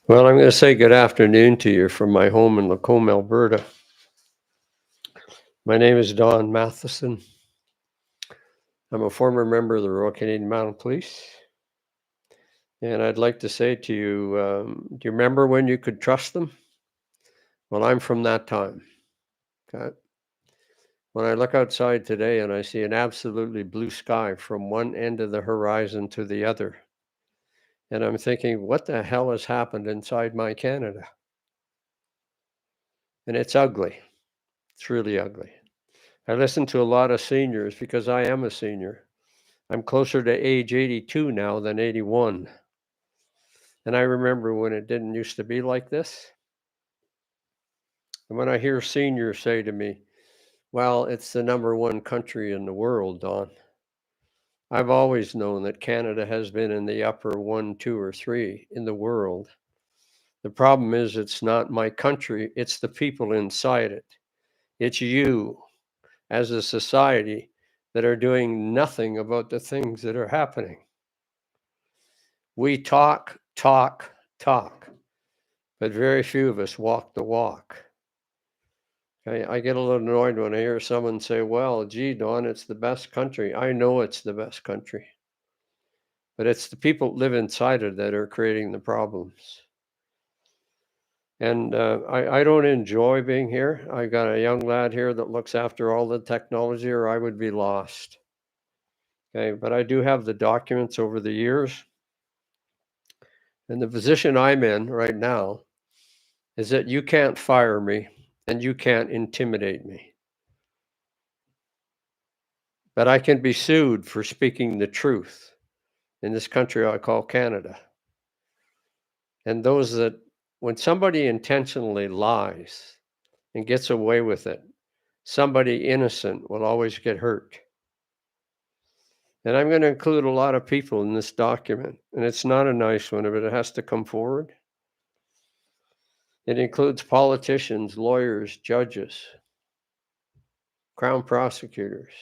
Well, I'm going to say good afternoon to you from my home in Lacombe, Alberta. My name is Don Matheson. I'm a former member of the Royal Canadian Mounted Police. And I'd like to say to you, do you remember when you could trust them? Well, I'm from that time. Okay. When I look outside today and I see an absolutely blue sky from one end of the horizon to the other, and I'm thinking, what the hell has happened inside my Canada? And it's ugly. It's really ugly. I listen to a lot of seniors because I am a senior. I'm closer to age 82 now than 81. And I remember when it didn't used to be like this. And when I hear seniors say to me, well, it's the number one country in the world, Don. I've always known that Canada has been in the upper one, two, or three in the world. The problem is it's not my country, it's the people inside it. It's you as a society that are doing nothing about the things that are happening. We talk, talk, talk, but very few of us walk the walk. I get a little annoyed when I hear someone say, well, gee, Don, it's the best country. I know it's the best country, but it's the people that live inside it that are creating the problems. And I don't enjoy being here. I got a young lad here that looks after all the technology, or I would be lost. Okay, but I do have the documents over the years. And the position I'm in right now is that you can't fire me and you can't intimidate me. But I can be sued for speaking the truth in this country I call Canada. And those that, when somebody intentionally lies and gets away with it, somebody innocent will always get hurt. And I'm going to include a lot of people in this document, and it's not a nice one, but it has to come forward. It includes politicians, lawyers, judges, crown prosecutors.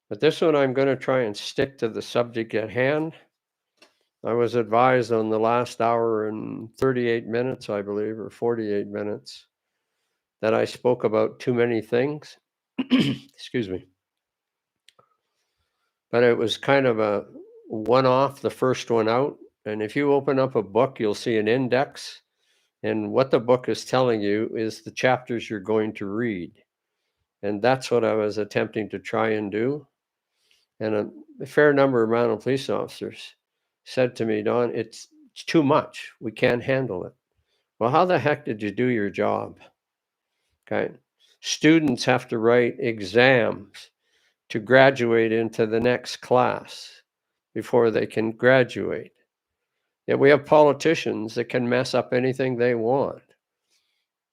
But this one, I'm going to try and stick to the subject at hand. I was advised on the last hour and 38 minutes, I believe, or 48 minutes, that I spoke about too many things. Excuse me. But it was kind of a one off, the first one out. And if you open up a book, you'll see an index. And what the book is telling you is the chapters you're going to read. And that's what I was attempting to try and do. And a fair number of mounted police officers said to me, Don, it's too much. We can't handle it. Well, how the heck did you do your job? Okay. Students have to write exams to graduate into the next class before they can graduate. Yet we have politicians that can mess up anything they want.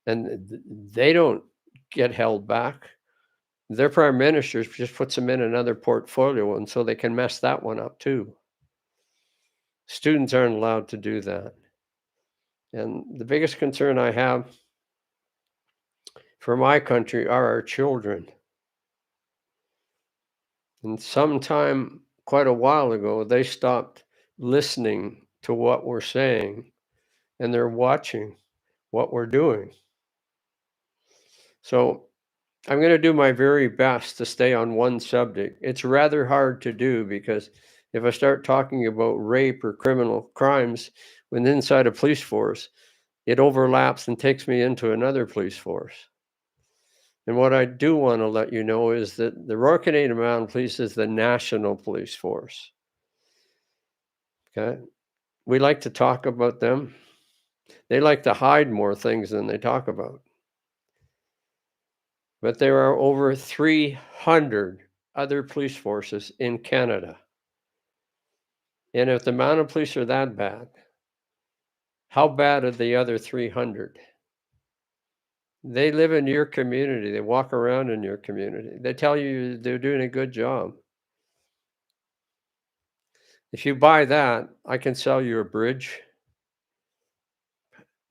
And they don't get held back. Their prime minister just puts them in another portfolio, and so they can mess that one up too. Students aren't allowed to do that. And the biggest concern I have for my country are our children. And sometime quite a while ago, they stopped listening to what we're saying and they're watching what we're doing. So I'm going to do my very best to stay on one subject. It's rather hard to do because if I start talking about rape or criminal crimes within inside a police force, it overlaps and takes me into another police force. And what I do want to let you know is that the Royal Canadian Mounted Police is the national police force. Okay. We like to talk about them. They like to hide more things than they talk about. But there are over 300 other police forces in Canada. And if the mounted police are that bad, how bad are the other 300? They live in your community. They walk around in your community. They tell you they're doing a good job. If you buy that, I can sell you a bridge.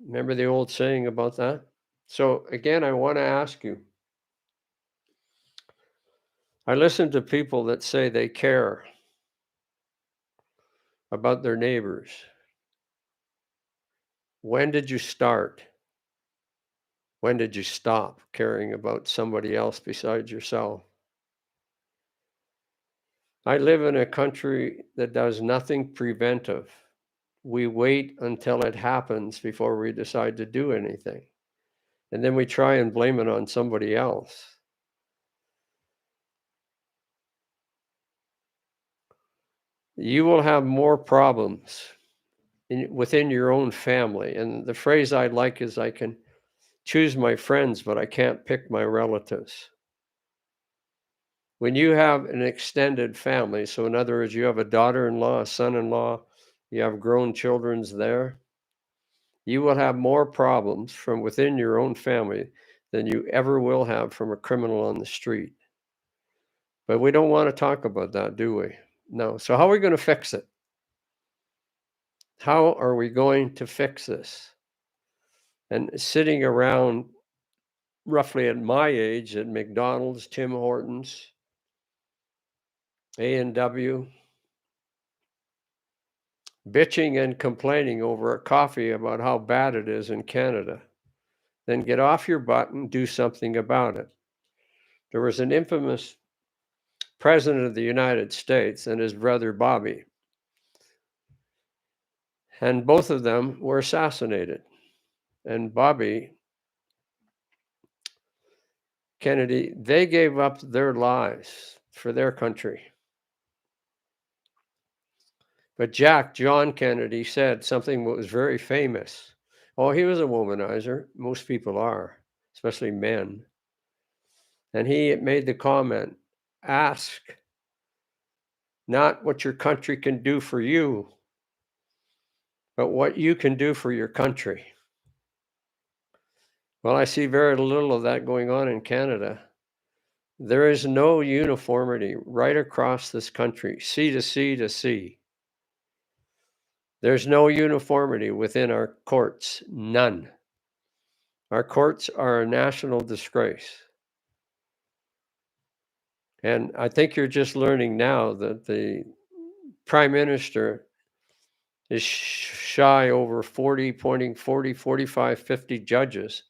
Remember the old saying about that? So again, I want to ask you, I listen to people that say they care about their neighbors. When did you start? When did you stop caring about somebody else besides yourself? I live in a country that does nothing preventive. We wait until it happens before we decide to do anything. And then we try and blame it on somebody else. You will have more problems within your own family. And the phrase I like is, I can choose my friends, but I can't pick my relatives. When you have an extended family, so in other words, you have a daughter-in-law, a son-in-law, you have grown children's there, you will have more problems from within your own family than you ever will have from a criminal on the street. But we don't want to talk about that, do we? No. So how are we going to fix it? How are we going to fix this? And sitting around roughly at my age at McDonald's, Tim Hortons, A&W, bitching and complaining over a coffee about how bad it is in Canada, then get off your butt and do something about it. There was an infamous president of the United States and his brother Bobby, and both of them were assassinated. And Bobby Kennedy, they gave up their lives for their country. But John Kennedy said something that was very famous. Oh, he was a womanizer. Most people are, especially men. And he made the comment, ask not what your country can do for you, but what you can do for your country. Well, I see very little of that going on in Canada. There is no uniformity right across this country, sea to sea to sea. There's no uniformity within our courts, none. Our courts are a national disgrace. And I think you're just learning now that the prime minister is shy over 40, pointing 40, 45, 50 judges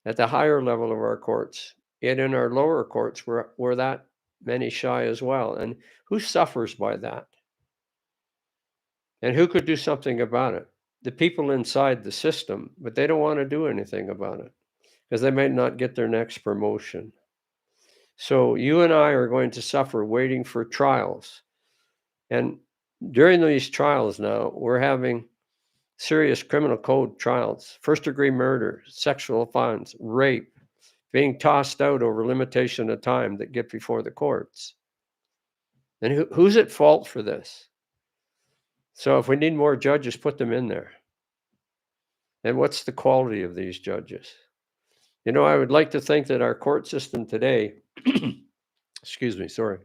at the higher level of our courts. And in our lower courts, we're that many shy as well. And who suffers by that? And who could do something about it? The people inside the system, but they don't want to do anything about it because they might not get their next promotion. So you and I are going to suffer waiting for trials. And during these trials now, we're having serious criminal code trials, first-degree murder, sexual offense, rape, being tossed out over limitation of time that get before the courts. And who's at fault for this? So if we need more judges, put them in there. And what's the quality of these judges? You know, I would like to think that our court system today, excuse me, sorry,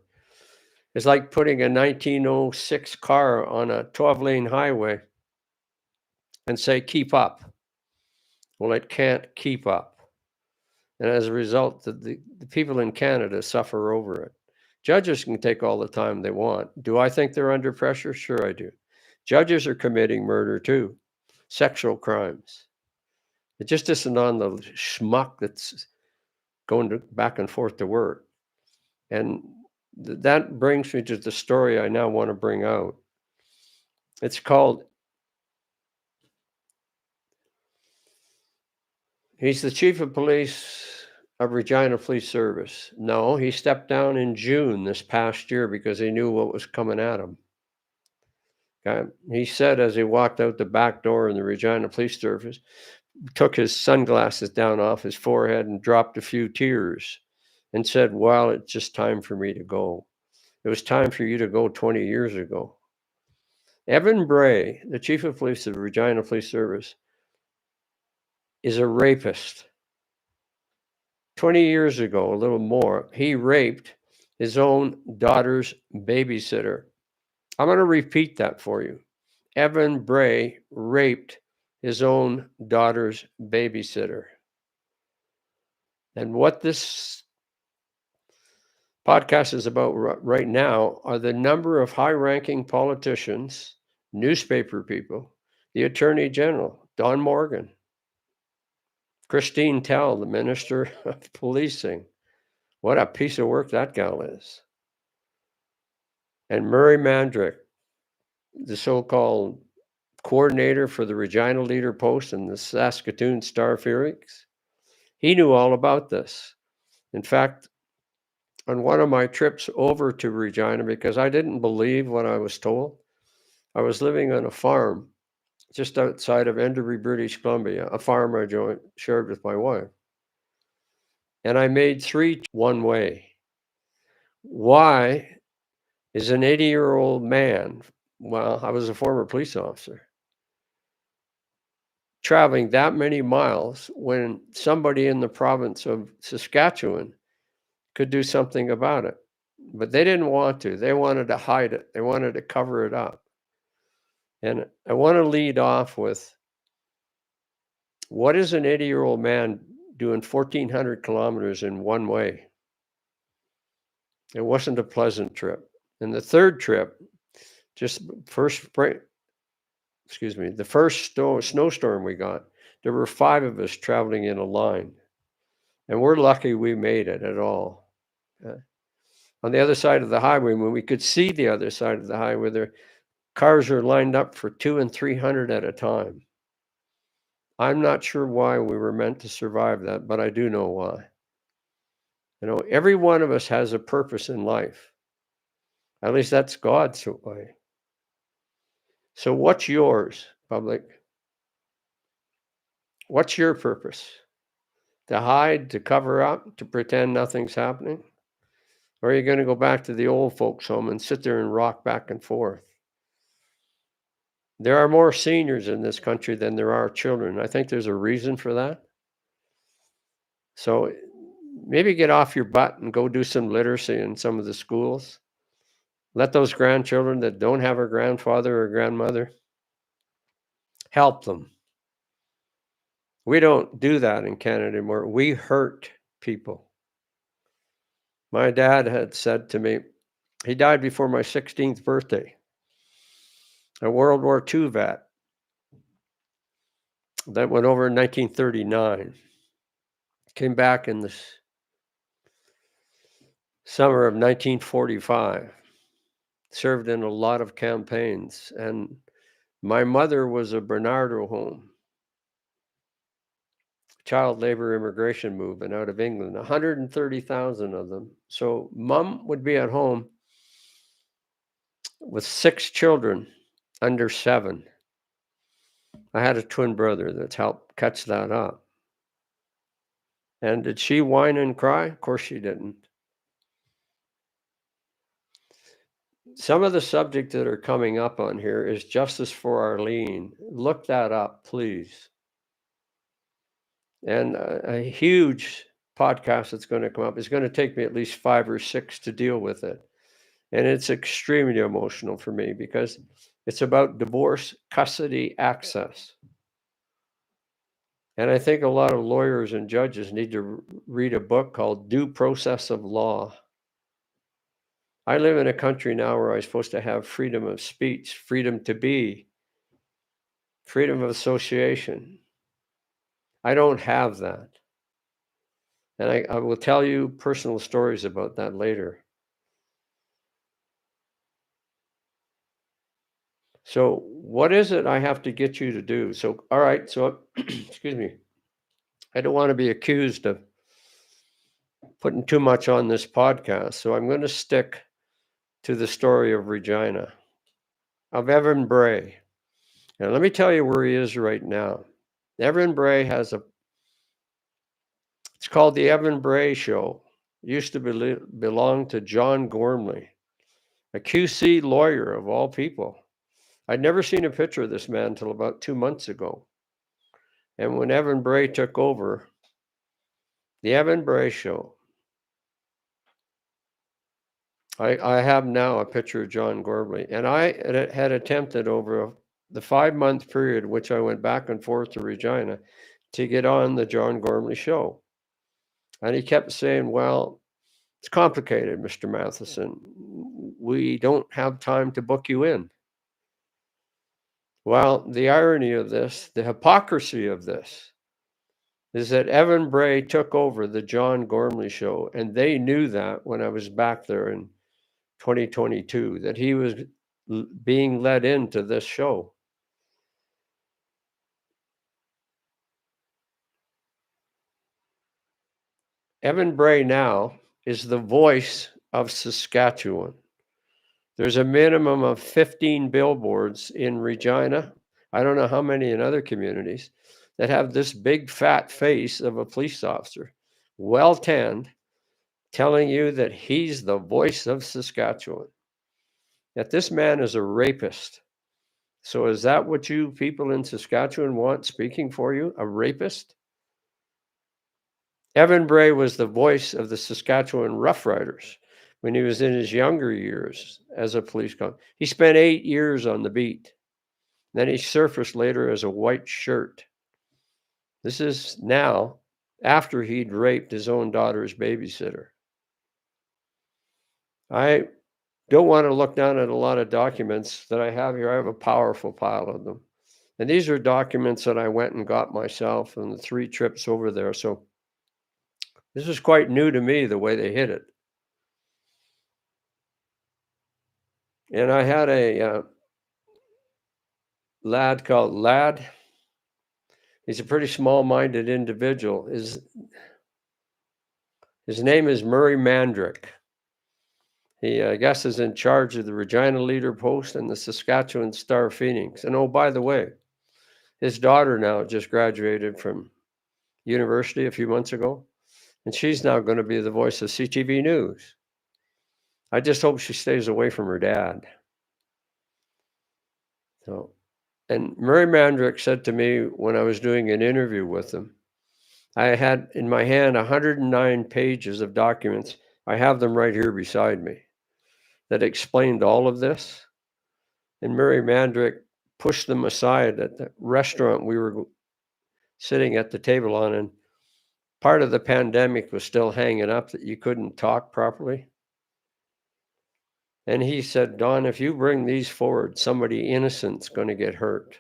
is like putting a 1906 car on a 12-lane highway and say, keep up. Well, it can't keep up. And as a result, the people in Canada suffer over it. Judges can take all the time they want. Do I think they're under pressure? Sure, I do. Judges are committing murder too, sexual crimes. It just isn't on the schmuck that's going back and forth to work. And that brings me to the story I now want to bring out. It's called, he's the chief of police of Regina Police Service. No, he stepped down in June this past year because he knew what was coming at him. He said as he walked out the back door in the Regina Police Service, took his sunglasses down off his forehead and dropped a few tears and said, well, it's just time for me to go. It was time for you to go 20 years ago. Evan Bray, the chief of police of the Regina Police Service, is a rapist. 20 years ago, a little more, he raped his own daughter's babysitter. I'm going to repeat that for you. Evan Bray raped his own daughter's babysitter. And what this podcast is about right now are the number of high-ranking politicians, newspaper people, the Attorney General, Don Morgan, Christine Tell, the Minister of Policing. What a piece of work that gal is. And Murray Mandrick, the so-called coordinator for the Regina Leader Post and the Saskatoon Star Phoenix, he knew all about this. In fact, on one of my trips over to Regina, because I didn't believe what I was told, I was living on a farm just outside of Enderby, British Columbia, a farm I shared with my wife. And I made 3 one way. Why is an 80-year-old man, well, I was a former police officer, traveling that many miles when somebody in the province of Saskatchewan could do something about it? But they didn't want to. They wanted to hide it. They wanted to cover it up. And I want to lead off with, what is an 80-year-old man doing 1,400 kilometers in one way? It wasn't a pleasant trip. And the third trip, just first spring, the first snowstorm we got, there were 5 of us traveling in a line. And we're lucky we made it at all. On the other side of the highway, when we could see the other side of the highway, their cars are lined up for 200 and 300 at a time. I'm not sure why we were meant to survive that, but I do know why. You know, every one of us has a purpose in life. At least that's God's way. So what's yours, public? What's your purpose? To hide, to cover up, to pretend nothing's happening? Or are you going to go back to the old folks' home and sit there and rock back and forth? There are more seniors in this country than there are children. I think there's a reason for that. So maybe get off your butt and go do some literacy in some of the schools. Let those grandchildren that don't have a grandfather or grandmother, help them. We don't do that in Canada anymore. We hurt people. My dad had said to me, he died before my 16th birthday, a World War II vet that went over in 1939, came back in the summer of 1945, served in a lot of campaigns. And my mother was a Bernardo home, child labor immigration movement out of England, 130,000 of them. So mom would be at home with 6 children under 7. I had a twin brother that's helped catch that up. And did she whine and cry? Of course she didn't. Some of the subjects that are coming up on here is Justice for Arlene. Look that up, please. And a huge podcast that's going to come up is going to take me at least 5 or 6 to deal with it. And it's extremely emotional for me because it's about divorce, custody, access. And I think a lot of lawyers and judges need to read a book called Due Process of Law. I live in a country now where I'm supposed to have freedom of speech, freedom to be, freedom of association. I don't have that. And I will tell you personal stories about that later. So what is it I have to get you to do? So, all right, so, excuse me. I don't want to be accused of putting too much on this podcast. So I'm going to stick to the story of Regina, of Evan Bray. And let me tell you where he is right now. Evan Bray has it's called the Evan Bray Show. It used to belong to John Gormley, a QC lawyer of all people. I'd never seen a picture of this man until about 2 months ago. And when Evan Bray took over, the Evan Bray Show, I have now a picture of John Gormley. And I had attempted over the 5-month period, which I went back and forth to Regina, to get on the John Gormley Show. And he kept saying, well, it's complicated, Mr. Matheson. We don't have time to book you in. Well, the irony of this, the hypocrisy of this, is that Evan Bray took over the John Gormley show, and they knew that when I was back there in 2022, that he was being led into this show. Evan Bray now is the voice of Saskatchewan. There's a minimum of 15 billboards in Regina. I don't know how many in other communities that have this big fat face of a police officer, well tanned, telling you that he's the voice of Saskatchewan. That this man is a rapist. So is that what you people in Saskatchewan want speaking for you? A rapist? Evan Bray was the voice of the Saskatchewan Roughriders when he was in his younger years as a police cop. He spent 8 years on the beat. Then he surfaced later as a white shirt. This is now after he'd raped his own daughter's babysitter. I don't want to look down at a lot of documents that I have here. I have a powerful pile of them. And these are documents that I went and got myself on the 3 trips over there. So this is quite new to me, the way they hid it. And I had a lad called Lad. He's a pretty small-minded individual. His name is Murray Mandrick. He, I guess, is in charge of the Regina Leader Post and the Saskatchewan Star Phoenix. And oh, by the way, his daughter now just graduated from university a few months ago, and she's now going to be the voice of CTV News. I just hope she stays away from her dad. So, and Murray Mandrick said to me when I was doing an interview with him, I had in my hand 109 pages of documents. I have them right here beside me that explained all of this. And Murray Mandrick pushed them aside at the restaurant we were sitting at the table on. And part of the pandemic was still hanging up that you couldn't talk properly. And he said, Don, if you bring these forward, somebody innocent's going to get hurt.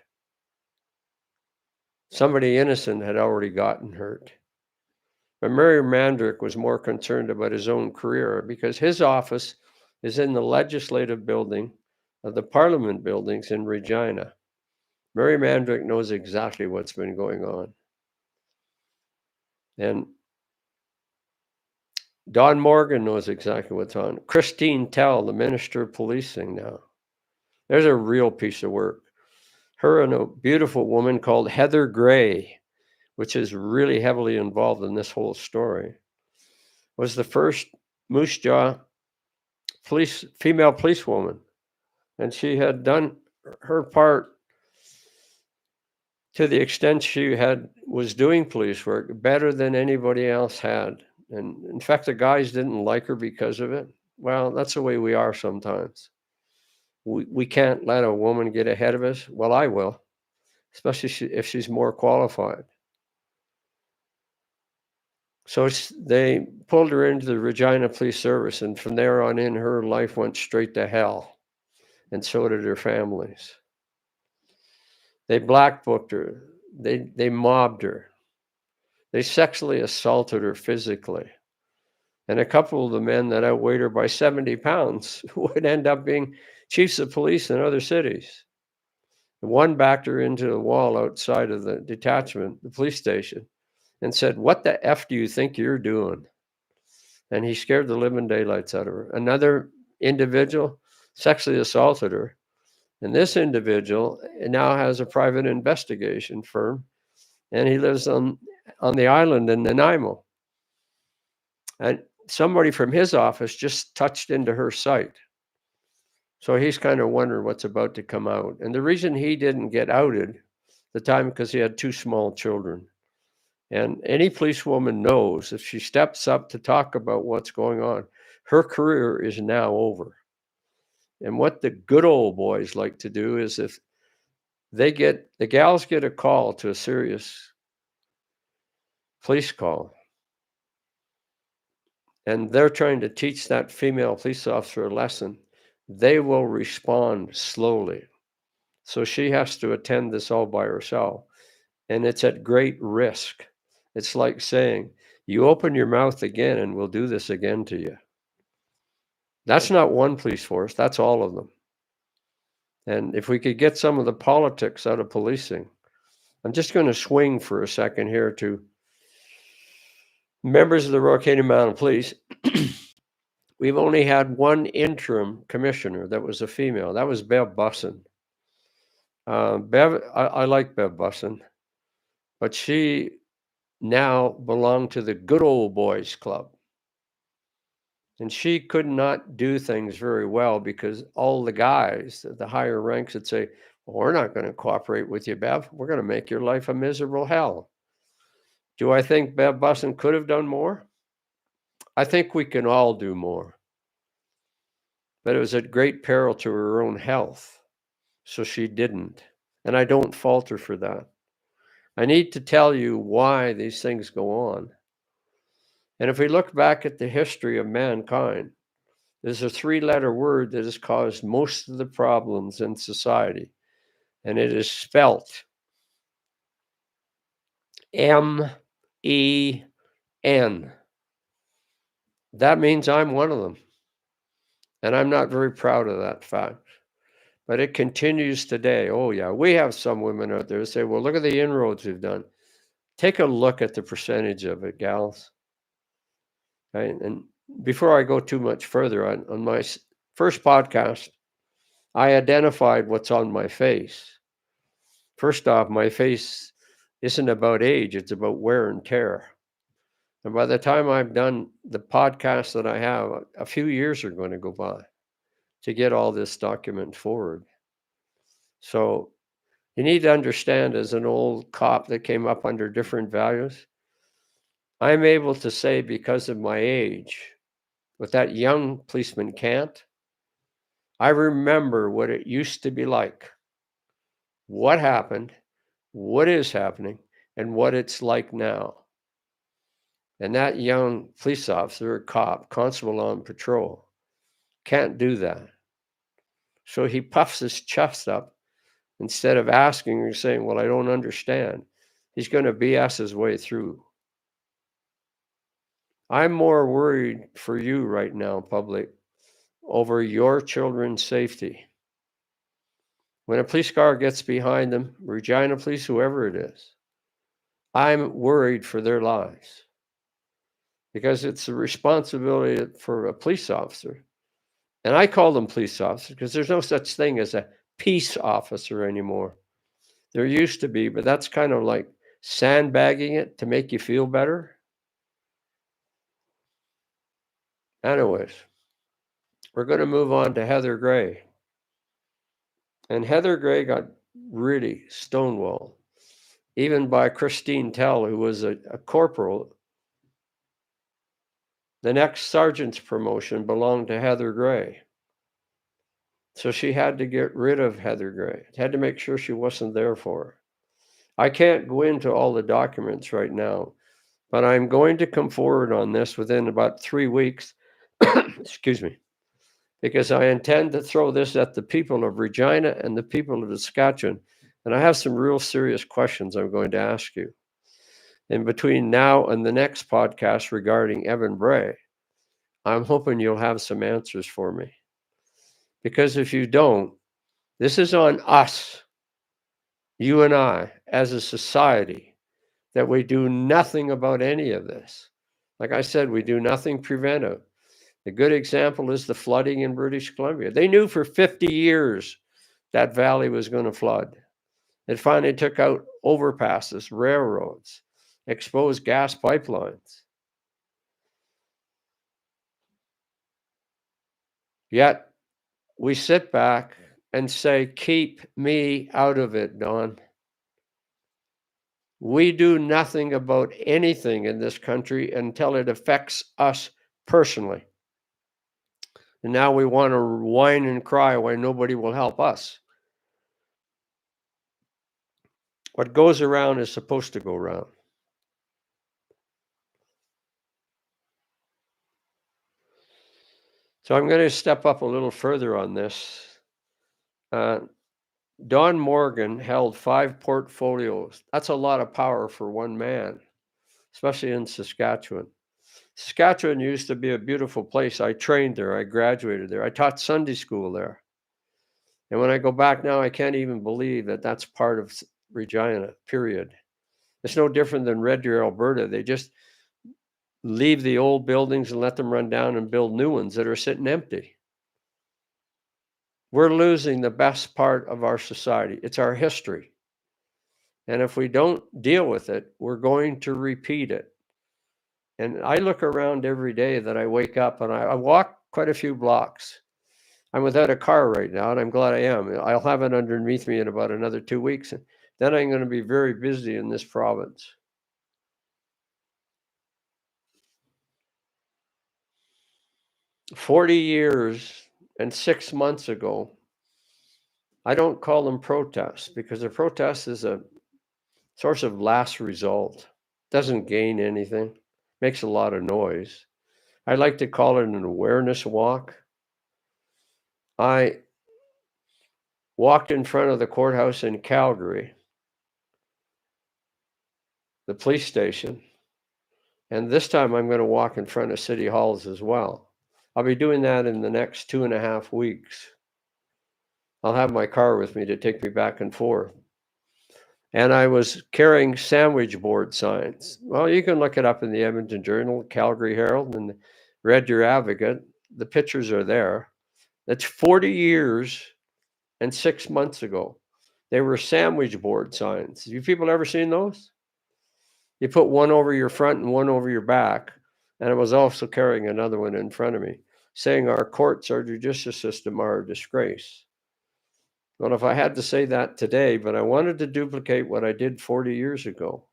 Somebody innocent had already gotten hurt. But Murray Mandrick was more concerned about his own career because his office is in the legislative building of the Parliament buildings in Regina. Murray Mandrick knows exactly what's been going on. And Don Morgan knows exactly what's on. Christine Tell, the Minister of Policing now. There's a real piece of work. Her and a beautiful woman called Heather Gray, which is really heavily involved in this whole story, was the first Moose Jaw female policewoman. And she had done her part to the extent she was doing police work better than anybody else had. And in fact, the guys didn't like her because of it. Well, that's the way we are sometimes. We can't let a woman get ahead of us. Well, I will, especially if she's more qualified. So they pulled her into the Regina Police Service, and from there on in, her life went straight to hell, and so did her family's. They black booked her. They mobbed her. They sexually assaulted her physically. And a couple of the men that outweighed her by 70 pounds would end up being chiefs of police in other cities. One backed her into the wall outside of the detachment, the police station, and said, "What the F do you think you're doing?" And he scared the living daylights out of her. Another individual sexually assaulted her. And this individual now has a private investigation firm, and he lives on the island in Nanaimo. And somebody from his office just touched into her site. So he's kind of wondering what's about to come out. And the reason he didn't get outed the time because he had 2 small children. And any policewoman knows if she steps up to talk about what's going on, her career is now over. And what the good old boys like to do is if the gals get a call to a serious police call, and they're trying to teach that female police officer a lesson, they will respond slowly. So she has to attend this all by herself, and it's at great risk. It's like saying, "You open your mouth again, and we'll do this again to you." That's not one police force, that's all of them. And if we could get some of the politics out of policing, I'm just going to swing for a second here to members of the Royal Canadian Mounted Police. We've only had one interim commissioner that was a female. That was Bev Bussin. I like Bev Bussin, but she now belonged to the good old boys club. And she could not do things very well because all the guys at the higher ranks would say, well, we're not going to cooperate with you, Bev. We're going to make your life a miserable hell. Do I think Bev Bussin could have done more? I think we can all do more. But it was at great peril to her own health. So she didn't. And I don't fault her for that. I need to tell you why these things go on. And if we look back at the history of mankind, there's a three-letter word that has caused most of the problems in society, and it is spelt M-E-N. That means I'm one of them, and I'm not very proud of that fact. But it continues today. Oh, yeah, we have some women out there who say, well, look at the inroads we've done. Take a look at the percentage of it, gals. Right? And before I go too much further, on my first podcast, I identified what's on my face. First off, my face isn't about age, it's about wear and tear. And by the time I've done the podcast that I have, a few years are going to go by to get all this document forward. So you need to understand, as an old cop that came up under different values, I'm able to say, because of my age, what that young policeman can't, I remember what it used to be like, what happened, what is happening, and what it's like now. And that young police officer or cop, constable on patrol, can't do that. So he puffs his chest up instead of asking or saying, well, I don't understand. He's going to BS his way through. I'm more worried for you right now, public, over your children's safety. When a police car gets behind them, Regina Police, whoever it is, I'm worried for their lives, because it's the responsibility for a police officer. And I call them police officers because there's no such thing as a peace officer anymore. There used to be, but that's kind of like sandbagging it to make you feel better. Anyways, we're going to move on to Heather Gray. And Heather Gray got really stonewalled, even by Christine Tell, who was a corporal. The next sergeant's promotion belonged to Heather Gray. So she had to get rid of Heather Gray, had to make sure she wasn't there for her. I can't go into all the documents right now, but I'm going to come forward on this within about 3 weeks. Excuse me. Because I intend to throw this at the people of Regina and the people of Saskatchewan. And I have some real serious questions I'm going to ask you. And between now and the next podcast regarding Evan Bray, I'm hoping you'll have some answers for me. Because if you don't, this is on us, you and I, as a society, that we do nothing about any of this. Like I said, we do nothing preventive. A good example is the flooding in British Columbia. They knew for 50 years that valley was going to flood. It finally took out overpasses, railroads, exposed gas pipelines. Yet we sit back and say, keep me out of it, Don. We do nothing about anything in this country until it affects us personally. And now we want to whine and cry why nobody will help us. What goes around is supposed to go around. So I'm going to step up a little further on this. Don Morgan held 5 portfolios. That's a lot of power for one man, especially in Saskatchewan. Saskatchewan used to be a beautiful place. I trained there. I graduated there. I taught Sunday school there. And when I go back now, I can't even believe that that's part of Regina, period. It's no different than Red Deer, Alberta. They just leave the old buildings and let them run down and build new ones that are sitting empty. We're losing the best part of our society. It's our history. And if we don't deal with it, we're going to repeat it. And I look around every day that I wake up, and I walk quite a few blocks. I'm without a car right now, and I'm glad I am. I'll have it underneath me in about another 2 weeks, and then I'm going to be very busy in this province. "40 years and 6 months ago," I don't call them protests, because a protest is a source of last result. Doesn't gain anything, makes a lot of noise. I like to call it an awareness walk. I walked in front of the courthouse in Calgary, the police station, and this time I'm going to walk in front of city halls as well. I'll be doing that in the next 2.5 weeks. I'll have my car with me to take me back and forth. And I was carrying sandwich board signs. Well, you can look it up in the Edmonton Journal, Calgary Herald, and the Red Deer Advocate. The pictures are there. That's 40 years and 6 months ago. They were sandwich board signs. Have you people ever seen those? You put one over your front and one over your back. And I was also carrying another one in front of me, saying our courts, our judicial system are a disgrace. Well, if I had to say that today, but I wanted to duplicate what I did 40 years ago,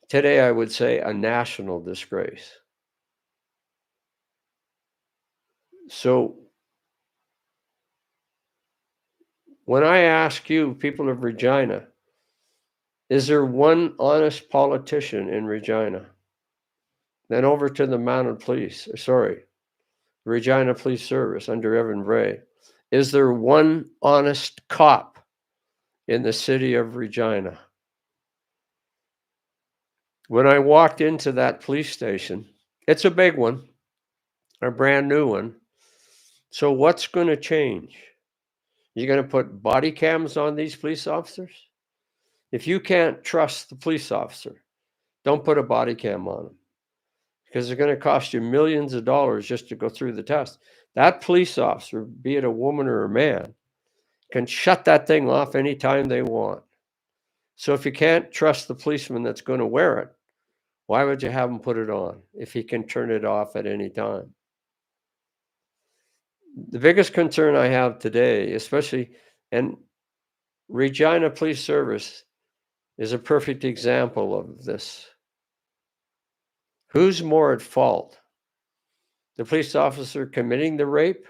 today I would say a national disgrace. So when I ask you, people of Regina, is there one honest politician in Regina? Then over to the Mounted Police, Regina Police Service under Evan Bray. Is there one honest cop in the city of Regina? When I walked into that police station, it's a big one, a brand new one. So what's going to change? You're going to put body cams on these police officers? If you can't trust the police officer, don't put a body cam on them, because it's going to cost you millions of dollars just to go through the test. That police officer, be it a woman or a man, can shut that thing off anytime they want. So if you can't trust the policeman that's going to wear it, why would you have him put it on if he can turn it off at any time? The biggest concern I have today, especially, and Regina Police Service is a perfect example of this. Who's more at fault? The police officer committing the rape,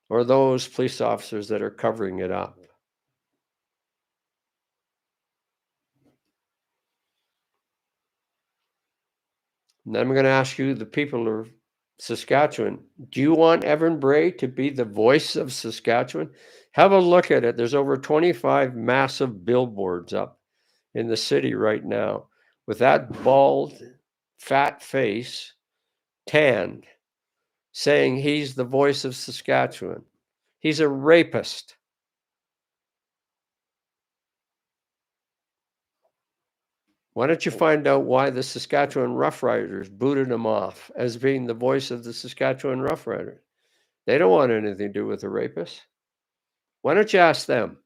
or those police officers that are covering it up? And then I'm going to ask you, the people of Saskatchewan, do you want Evan Bray to be the voice of Saskatchewan? Have a look at it. There's over 25 massive billboards up in the city right now with that bald, fat face, tanned, saying he's the voice of Saskatchewan. He's a rapist. Why don't you find out why the Saskatchewan Roughriders booted him off as being the voice of the Saskatchewan Roughriders? They don't want anything to do with the rapist. Why don't you ask them?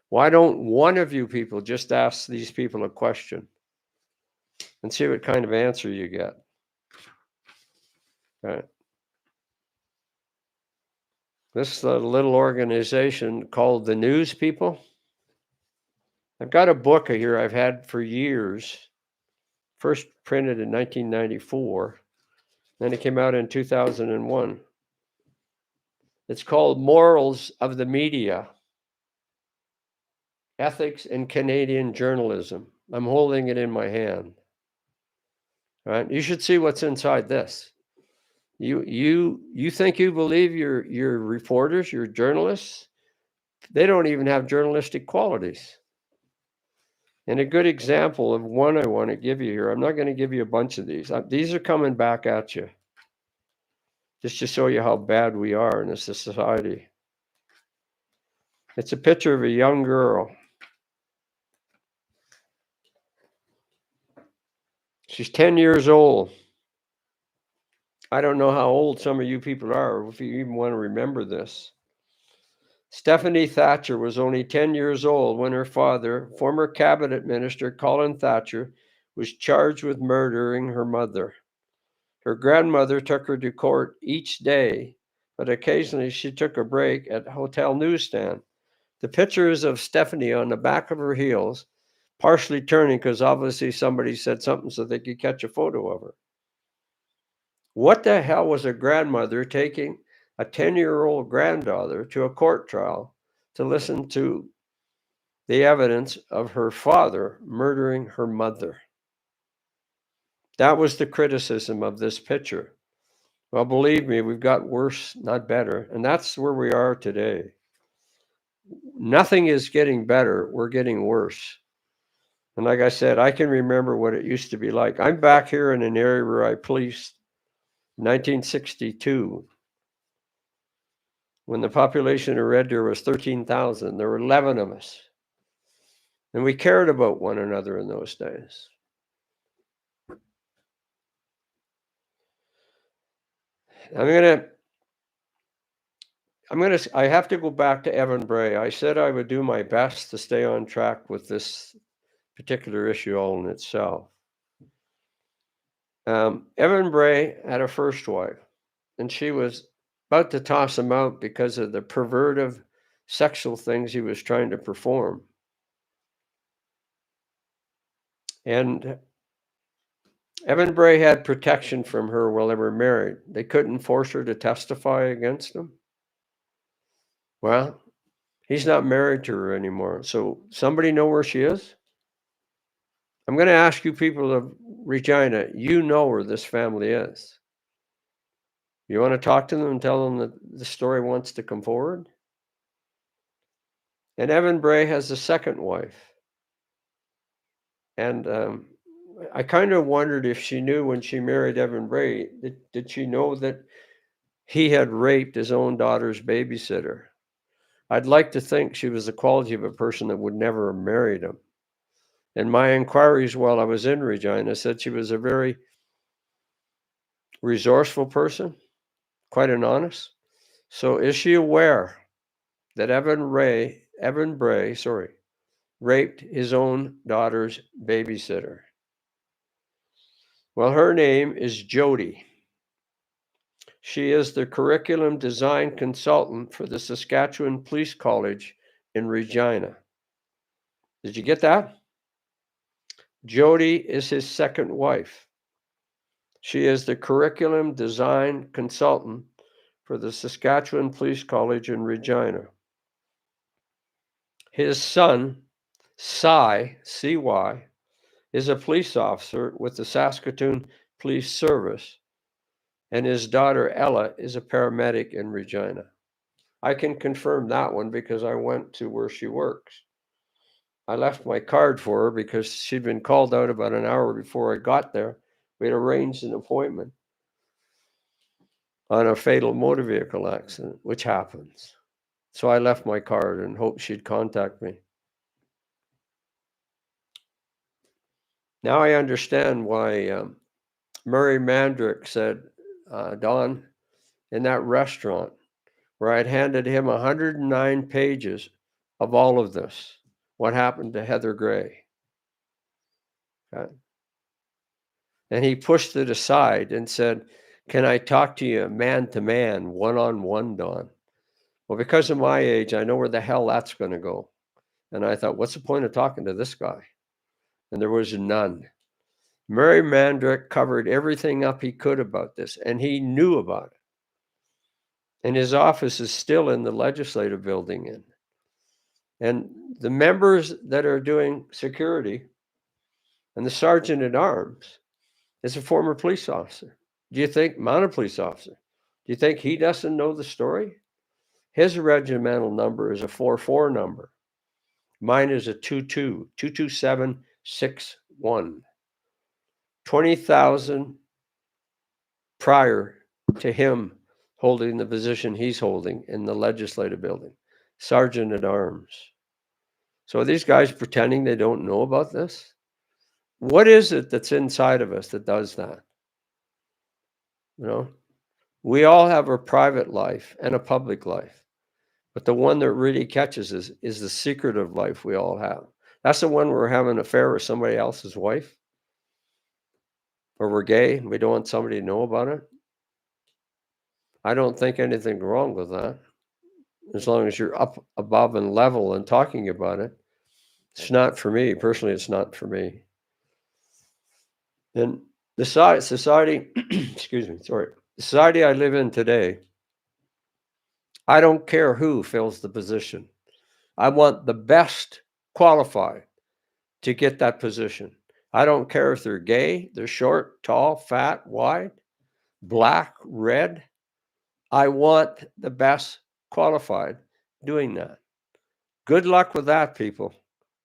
Why don't one of you people just ask these people a question and see what kind of answer you get? All right. This is a little organization called the News People. I've got a book here I've had for years, first printed in 1994, then it came out in 2001. It's called Morals of the Media, Ethics in Canadian Journalism. I'm holding it in my hand. All right? You should see what's inside this. You think you believe your reporters, your journalists? They don't even have journalistic qualities. And a good example of one I want to give you here. I'm not going to give you a bunch of these. These are coming back at you, just to show you how bad we are in this society. It's a picture of a young girl. She's 10 years old. I don't know how old some of you people are, or if you even want to remember this. Stephanie Thatcher was only 10 years old when her father, former cabinet minister Colin Thatcher, was charged with murdering her mother. Her grandmother took her to court each day, but occasionally she took a break at a hotel newsstand. The pictures of Stephanie on the back of her heels, partially turning because obviously somebody said something so they could catch a photo of her. What the hell was a grandmother taking a 10-year-old granddaughter to a court trial to listen to the evidence of her father murdering her mother? That was the criticism of this picture. Well, believe me, we've got worse, not better. And that's where we are today. Nothing is getting better. We're getting worse. And like I said, I can remember what it used to be like. I'm back here in an area where I policed 1962, when the population of Red Deer was 13,000. There were 11 of us. And we cared about one another in those days. I have to go back to Evan Bray. I said I would do my best to stay on track with this particular issue all in itself. Evan Bray had a first wife, and she was about to toss him out because of the pervertive sexual things he was trying to perform. And Evan Bray had protection from her while they were married. They couldn't force her to testify against him. Well, he's not married to her anymore. So somebody know where she is? I'm going to ask you people of Regina, you know where this family is. You want to talk to them and tell them that the story wants to come forward? And Evan Bray has a second wife. And I kind of wondered if she knew when she married Evan Bray, did she know that he had raped his own daughter's babysitter? I'd like to think she was the quality of a person that would never have married him. And my inquiries while I was in Regina said she was a very resourceful person, quite an honest. So is she aware that Evan Bray, raped his own daughter's babysitter? Well, her name is Jody. She is the curriculum design consultant for the Saskatchewan Police College in Regina. Did you get that? Jody is his second wife. She is the curriculum design consultant for the Saskatchewan Police College in Regina. His son, Cy, C-Y, is a police officer with the Saskatoon Police Service, and his daughter, Ella, is a paramedic in Regina. I can confirm that one because I went to where she works. I left my card for her because she'd been called out about an hour before I got there. We had arranged an appointment on a fatal motor vehicle accident, which happens. So I left my card and hoped she'd contact me. Now I understand why Murray Mandrick said, Don, in that restaurant where I'd handed him 109 pages of all of this, what happened to Heather Gray. Okay. And he pushed it aside and said, can I talk to you man to man, one-on-one, Don? Well, because of my age, I know where the hell that's going to go. And I thought, what's the point of talking to this guy? And there was none. Murray Mandrick covered everything up he could about this, and he knew about it. And his office is still in the legislative building. And the members that are doing security and the sergeant at arms is a former police officer. Do you think, mounted police officer, do you think he doesn't know the story? His regimental number is a 44 number. Mine is a 22, 22761. 20,000 prior to him holding the position he's holding in the legislative building, sergeant at arms. So are these guys pretending they don't know about this? What is it that's inside of us that does that? We all have a private life and a public life, but the one that really catches us is the secretive life we all have. That's the one where we're having an affair with somebody else's wife, or we're gay and we don't want somebody to know about it. I don't think anything wrong with that, as long as you're up above and level and talking about it. It's not for me. Personally, it's not for me. And the society, excuse me, sorry, the society I live in today, I don't care who fills the position. I want the best qualified to get that position. I don't care if they're gay, they're short, tall, fat, wide, black, red. I want the best qualified doing that. Good luck with that, people.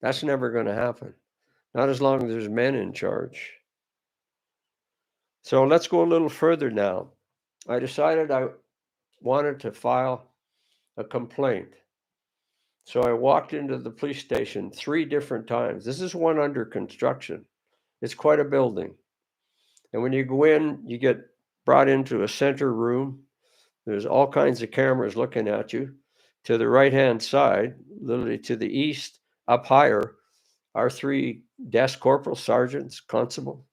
That's never going to happen. Not as long as there's men in charge. So let's go a little further now. I decided I wanted to file a complaint. So I walked into the police station 3 different times. This is one under construction. It's quite a building. And when you go in, you get brought into a center room. There's all kinds of cameras looking at you. To the right-hand side, literally to the east, up higher, are 3 desk corporals, sergeants, constable,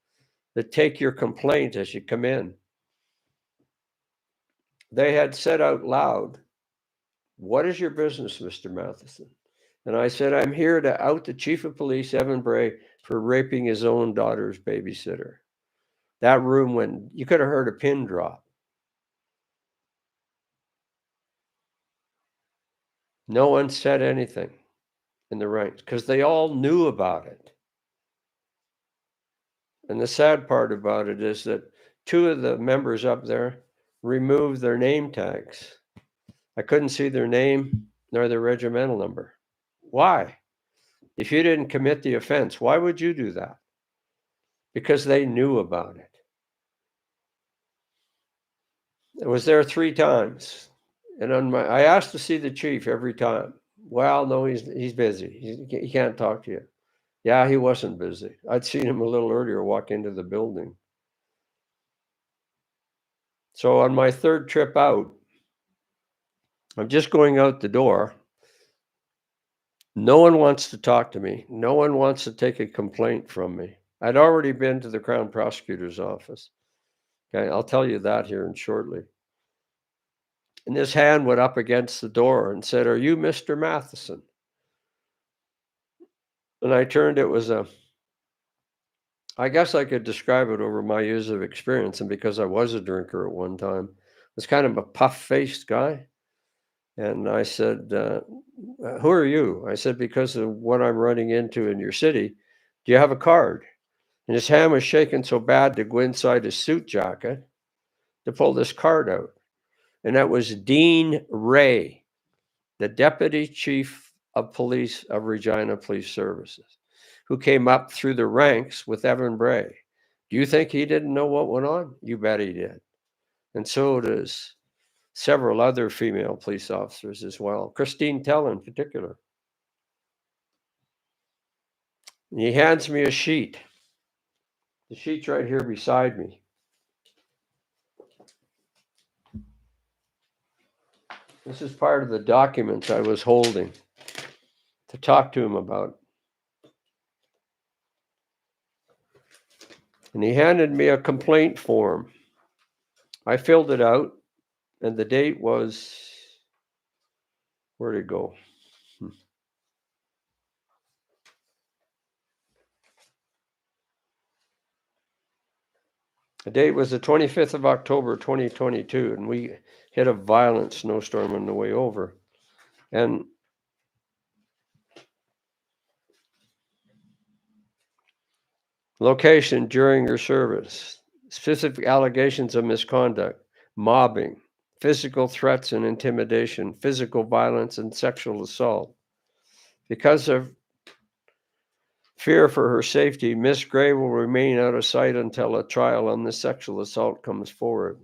that take your complaint as you come in. They had said out loud, "What is your business, Mr. Matheson?" And I said, "I'm here to out the chief of police, Evan Bray, for raping his own daughter's babysitter." That room, when you could have heard a pin drop. No one said anything in the ranks because they all knew about it. And the sad part about it is that 2 of the members up there removed their name tags. I couldn't see their name nor their regimental number. Why? If you didn't commit the offense, why would you do that? Because they knew about it. I was there 3 times, and I asked to see the chief every time. Well, no, he's busy. He can't talk to you. Yeah, he wasn't busy. I'd seen him a little earlier walk into the building. So on my 3rd trip out, I'm just going out the door. No one wants to talk to me. No one wants to take a complaint from me. I'd already been to the Crown Prosecutor's office. Okay, I'll tell you that here and shortly. And this hand went up against the door and said, "Are you Mr. Matheson?" And I turned, it was I guess I could describe it over my years of experience, and because I was a drinker at one time, it's kind of a puff-faced guy. And I said, "Who are you?" I said, "Because of what I'm running into in your city. Do you have a card?" And his hand was shaking so bad to go inside his suit jacket to pull this card out. And that was Dean Ray, the Deputy Chief of Police of Regina Police Services, who came up through the ranks with Evan Bray. Do you think he didn't know what went on? You bet he did. And so does several other female police officers as well, Christine Tell in particular. And he hands me a sheet. The sheet's right here beside me. This is part of the documents I was holding to talk to him about. And he handed me a complaint form. I filled it out, and the date was, where'd it go? The date was the 25th of October, 2022, and we hit a violent snowstorm on the way over. And location during your service. specific allegations of misconduct, mobbing, physical threats and intimidation, physical violence, and sexual assault. Because of fear for her safety, Miss Gray will remain out of sight until a trial on the sexual assault comes forward.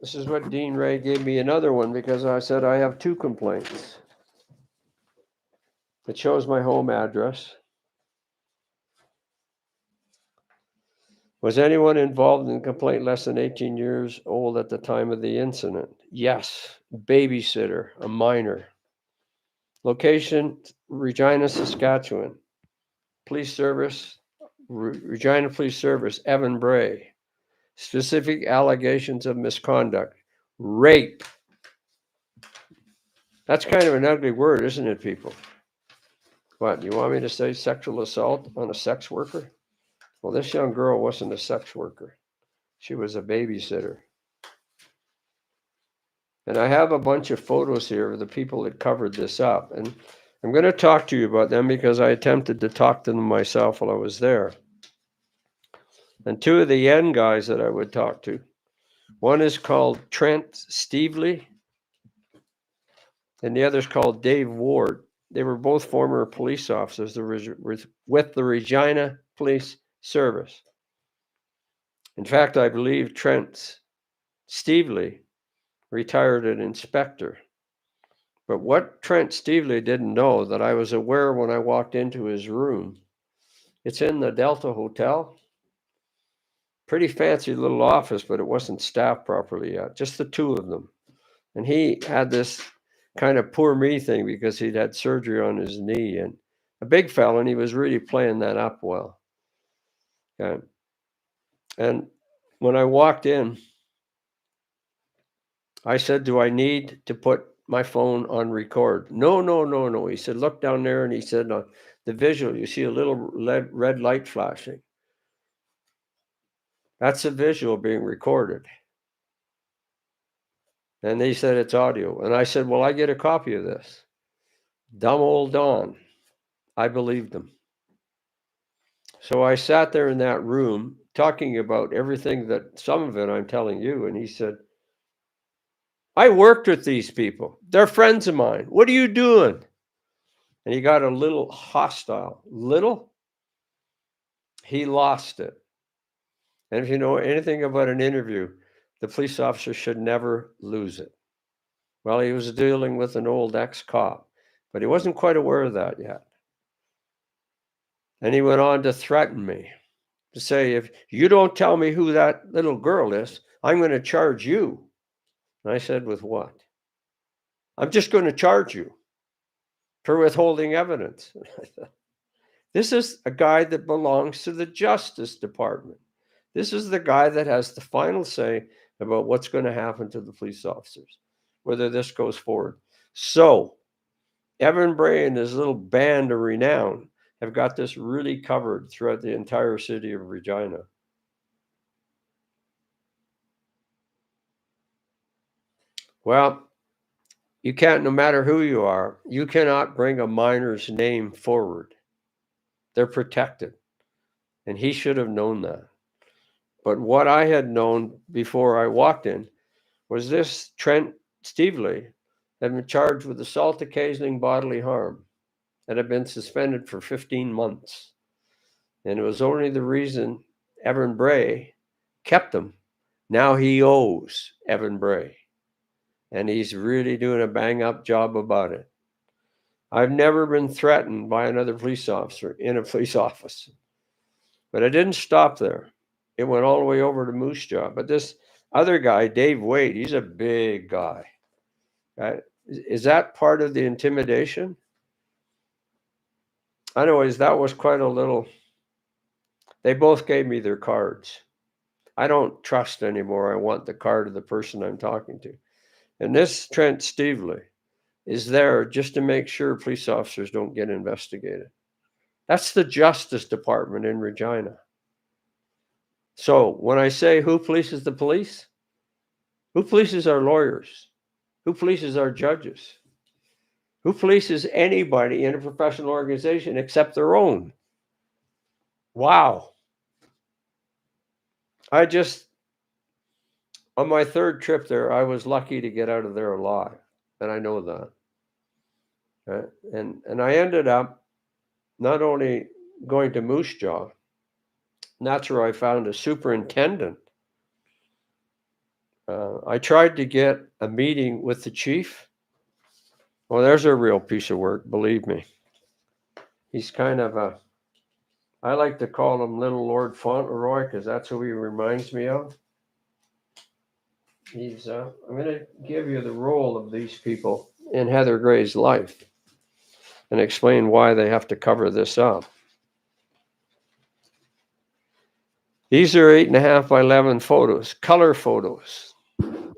This is what Dean Ray gave me another one because I said I have 2 complaints. It shows my home address. Was anyone involved in the complaint less than 18 years old at the time of the incident? Yes. Babysitter, a minor. Location, Regina, Saskatchewan. Police service, Regina Police Service, Evan Bray. Specific allegations of misconduct. Rape. That's kind of an ugly word, isn't it, people? What, you want me to say sexual assault on a sex worker? Well, this young girl wasn't a sex worker. She was a babysitter. And I have a bunch of photos here of the people that covered this up. And I'm going to talk to you about them because I attempted to talk to them myself while I was there. And 2 of the N guys that I would talk to, one is called Trent Stevely, and the other is called Dave Ward. They were both former police officers with the Regina Police Service. In fact, I believe Trent Stevely retired an inspector. But what Trent Stevely didn't know that I was aware when I walked into his room, it's in the Delta Hotel. Pretty fancy little office, but it wasn't staffed properly yet, just the 2 of them. And he had this kind of poor me thing because he'd had surgery on his knee, and a big fella, and he was really playing that up well. Okay. And when I walked in, I said, do I need to put my phone on record? No. He said, look down there. And he said, the visual, you see a little red light flashing. That's a visual being recorded. And they said, it's audio. And I said, well, I get a copy of this. Dumb old Don. I believed him. So I sat there in that room talking about everything that some of it I'm telling you. And he said, I worked with these people. They're friends of mine. What are you doing? And he got a little hostile. Little? He lost it. And if you know anything about an interview, the police officer should never lose it. Well, he was dealing with an old ex-cop, but he wasn't quite aware of that yet. And he went on to threaten me, to say, if you don't tell me who that little girl is, I'm going to charge you. And I said, with what? I'm just going to charge you for withholding evidence. This is a guy that belongs to the Justice Department. This is the guy that has the final say about what's going to happen to the police officers, whether this goes forward. So Evan Bray and his little band of renown have got this really covered throughout the entire city of Regina. Well, you can't, no matter who you are, you cannot bring a minor's name forward. They're protected. And he should have known that. But what I had known before I walked in was this Trent Stevely had been charged with assault occasioning bodily harm and had been suspended for 15 months. And it was only the reason Evan Bray kept him. Now he owes Evan Bray. And he's really doing a bang-up job about it. I've never been threatened by another police officer in a police office. But I didn't stop there. It went all the way over to Moose Jaw. But this other guy, Dave Wade, he's a big guy. Right? Is that part of the intimidation? Anyways, that was quite a little. They both gave me their cards. I don't trust anymore. I want the card of the person I'm talking to. And this Trent Stevely is there just to make sure police officers don't get investigated. That's the Justice Department in Regina. So when I say who polices the police, who polices our lawyers? Who polices our judges? Who polices anybody in a professional organization except their own? Wow. On my third trip there, I was lucky to get out of there alive. And I know that. Right? And I ended up not only going to Moose Jaw, and that's where I found a superintendent. I tried to get a meeting with the chief. Well, there's a real piece of work, believe me. He's kind of I like to call him Little Lord Fauntleroy because that's who he reminds me of. I'm going to give you the role of these people in Heather Gray's life and explain why they have to cover this up. These are 8.5 by 11 photos, color photos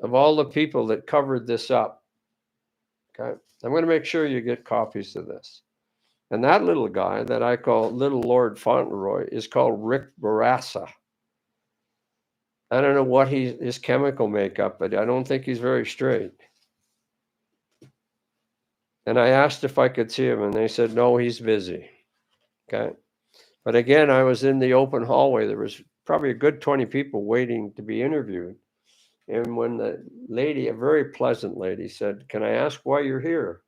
of all the people that covered this up. Okay, I'm going to make sure you get copies of this. And that little guy that I call Little Lord Fauntleroy is called Rick Barassa. I don't know what his chemical makeup, but I don't think he's very straight. And I asked if I could see him, and they said, no, he's busy. Okay. But again, I was in the open hallway. There was probably a good 20 people waiting to be interviewed. And when the lady, a very pleasant lady, said, can I ask why you're here?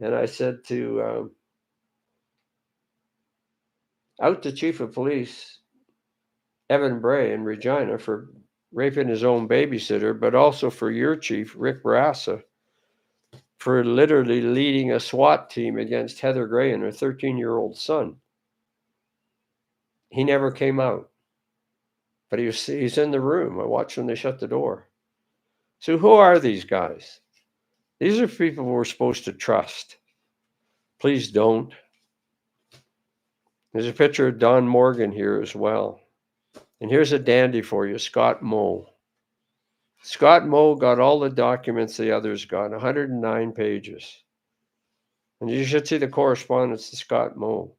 And I said to out the chief of police, Evan Bray in Regina, for raping his own babysitter, but also for your chief, Rick Barassa, for literally leading a SWAT team against Heather Gray and her 13-year-old son. He never came out, but he's in the room. I watched when they shut the door. So who are these guys? These are people we're supposed to trust. Please don't. There's a picture of Don Morgan here as well. And here's a dandy for you, Scott Moe. Scott Moe got all the documents the others got, 109 pages. And you should see the correspondence to Scott Moe.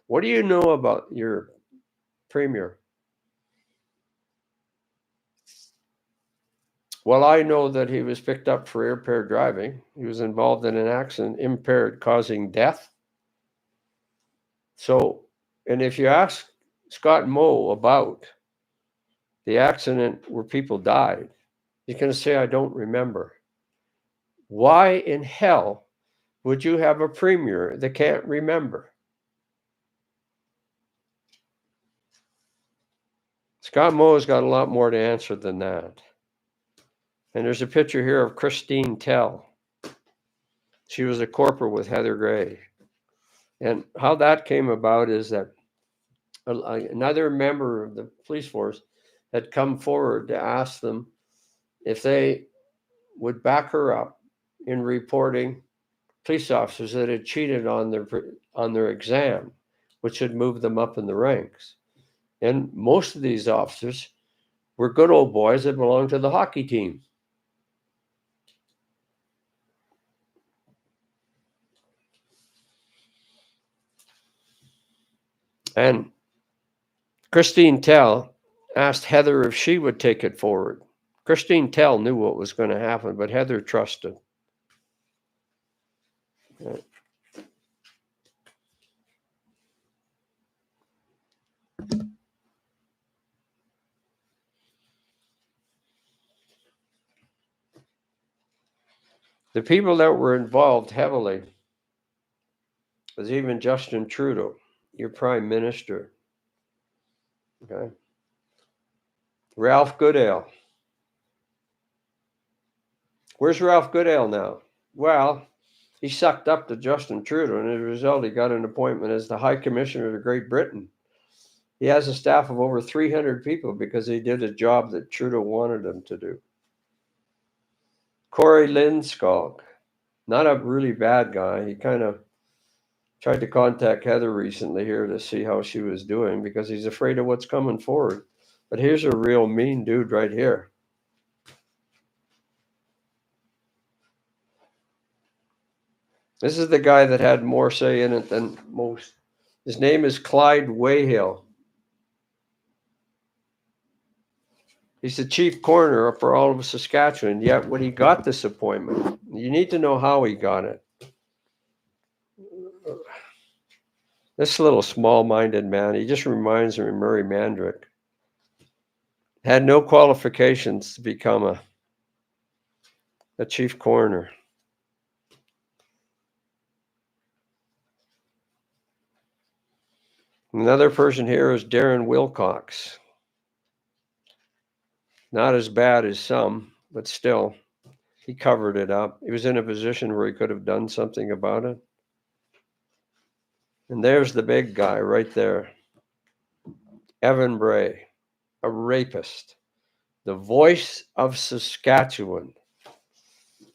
What do you know about your premier? Well, I know that he was picked up for impaired driving. He was involved in an accident, impaired, causing death. So, and if you ask Scott Moe about the accident where people died, he's going to say, I don't remember. Why in hell would you have a premier that can't remember? Scott Moe's got a lot more to answer than that. And there's a picture here of Christine Tell. She was a corporal with Heather Gray. And how that came about is that another member of the police force had come forward to ask them if they would back her up in reporting police officers that had cheated on their exam, which had moved them up in the ranks. And most of these officers were good old boys that belonged to the hockey team. And Christine Tell asked Heather if she would take it forward. Christine Tell knew what was going to happen, but Heather trusted. Okay. The people that were involved heavily was even Justin Trudeau, your prime minister. Okay. Ralph Goodale. Where's Ralph Goodale now? Well, he sucked up to Justin Trudeau, and as a result, he got an appointment as the High Commissioner to Great Britain. He has a staff of over 300 people because he did a job that Trudeau wanted him to do. Corey Lindskog, not a really bad guy. He kind of tried to contact Heather recently here to see how she was doing because he's afraid of what's coming forward. But here's a real mean dude right here. This is the guy that had more say in it than most. His name is Clyde Wayhill. He's the chief coroner for all of Saskatchewan. Yet when he got this appointment, you need to know how he got it. This little small-minded man, he just reminds me of Murray Mandrick. Had no qualifications to become a chief coroner. Another person here is Darren Wilcox. Not as bad as some, but still, he covered it up. He was in a position where he could have done something about it. And there's the big guy right there, Evan Bray, a rapist, the voice of Saskatchewan.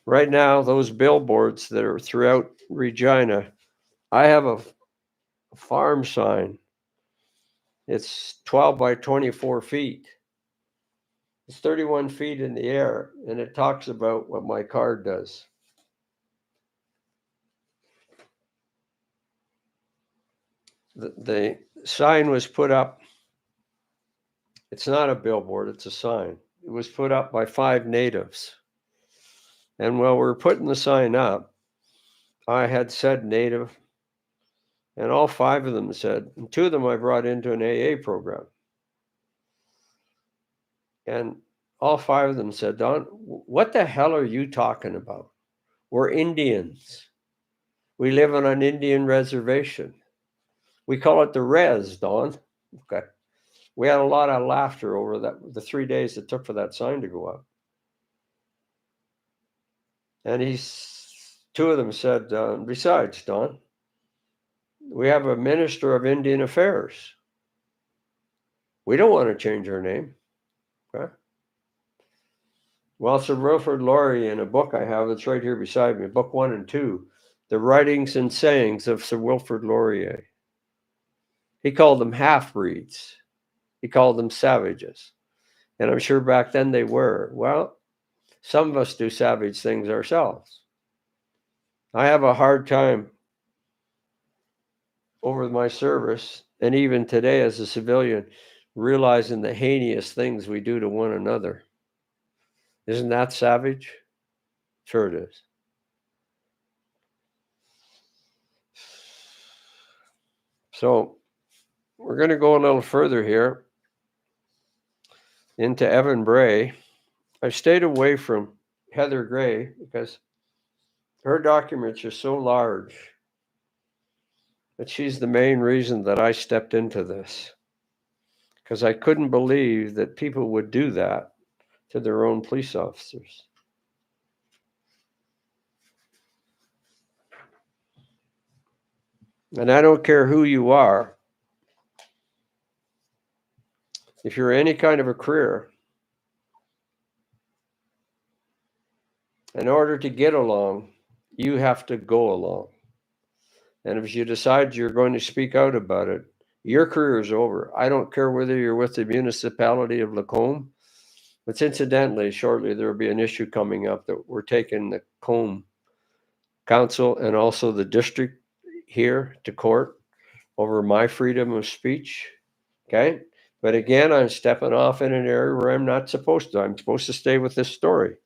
Right now, those billboards that are throughout Regina, I have a farm sign. It's 12 by 24 feet. It's 31 feet in the air, and it talks about what my card does. The sign was put up. It's not a billboard, it's a sign. It was put up by 5 natives. And while we were putting the sign up, I had said native, and all 5 of them said, and 2 of them I brought into an AA program. And all 5 of them said, Don, what the hell are you talking about? We're Indians. We live on an Indian reservation. We call it the res, Don. Okay. We had a lot of laughter over that, the 3 days it took for that sign to go up. And 2 of them said, besides, Don, we have a minister of Indian affairs. We don't want to change our name. Okay. Well, Sir Wilfrid Laurier, in a book I have that's right here beside me, book 1 and 2, The Writings and Sayings of Sir Wilfrid Laurier. He called them half-breeds. He called them savages. And I'm sure back then they were. Well, some of us do savage things ourselves. I have a hard time over my service, and even today as a civilian, realizing the heinous things we do to one another. Isn't that savage? Sure it is. So we're going to go a little further here into Evan Bray. I've stayed away from Heather Gray because her documents are so large. But she's the main reason that I stepped into this, because I couldn't believe that people would do that to their own police officers. And I don't care who you are. If you're any kind of a career, in order to get along, you have to go along. And if you decide you're going to speak out about it, your career is over. I don't care whether you're with the municipality of Lacombe, but incidentally, shortly there will be an issue coming up that we're taking the Lacombe Council and also the district here to court over my freedom of speech. Okay. But again, I'm stepping off in an area where I'm not supposed to. I'm supposed to stay with this story.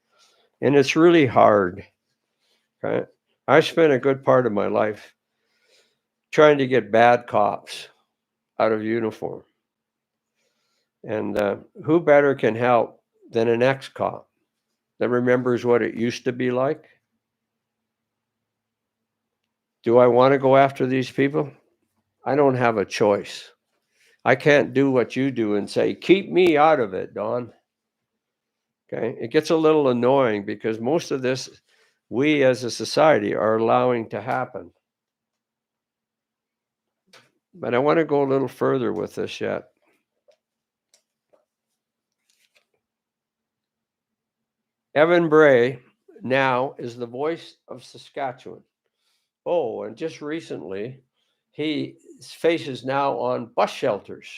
And it's really hard. Okay. I spent a good part of my life trying to get bad cops out of uniform. And who better can help than an ex-cop that remembers what it used to be like? Do I want to go after these people? I don't have a choice. I can't do what you do and say, keep me out of it, Don. Okay. It gets a little annoying because most of this, we as a society are allowing to happen. But I want to go a little further with this yet. Evan Bray now is the voice of Saskatchewan. Oh, and just recently, his face is now on bus shelters.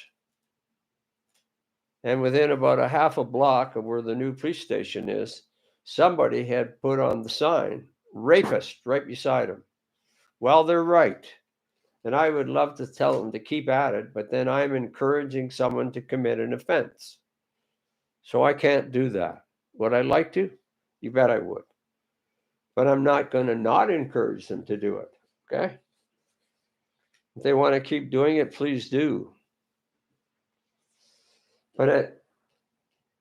And within about a half a block of where the new police station is, somebody had put on the sign, rapist, right beside him. Well, they're right. And I would love to tell them to keep at it, but then I'm encouraging someone to commit an offense. So I can't do that. Would I like to? You bet I would. But I'm not going to not encourage them to do it. Okay? If they want to keep doing it, please do. But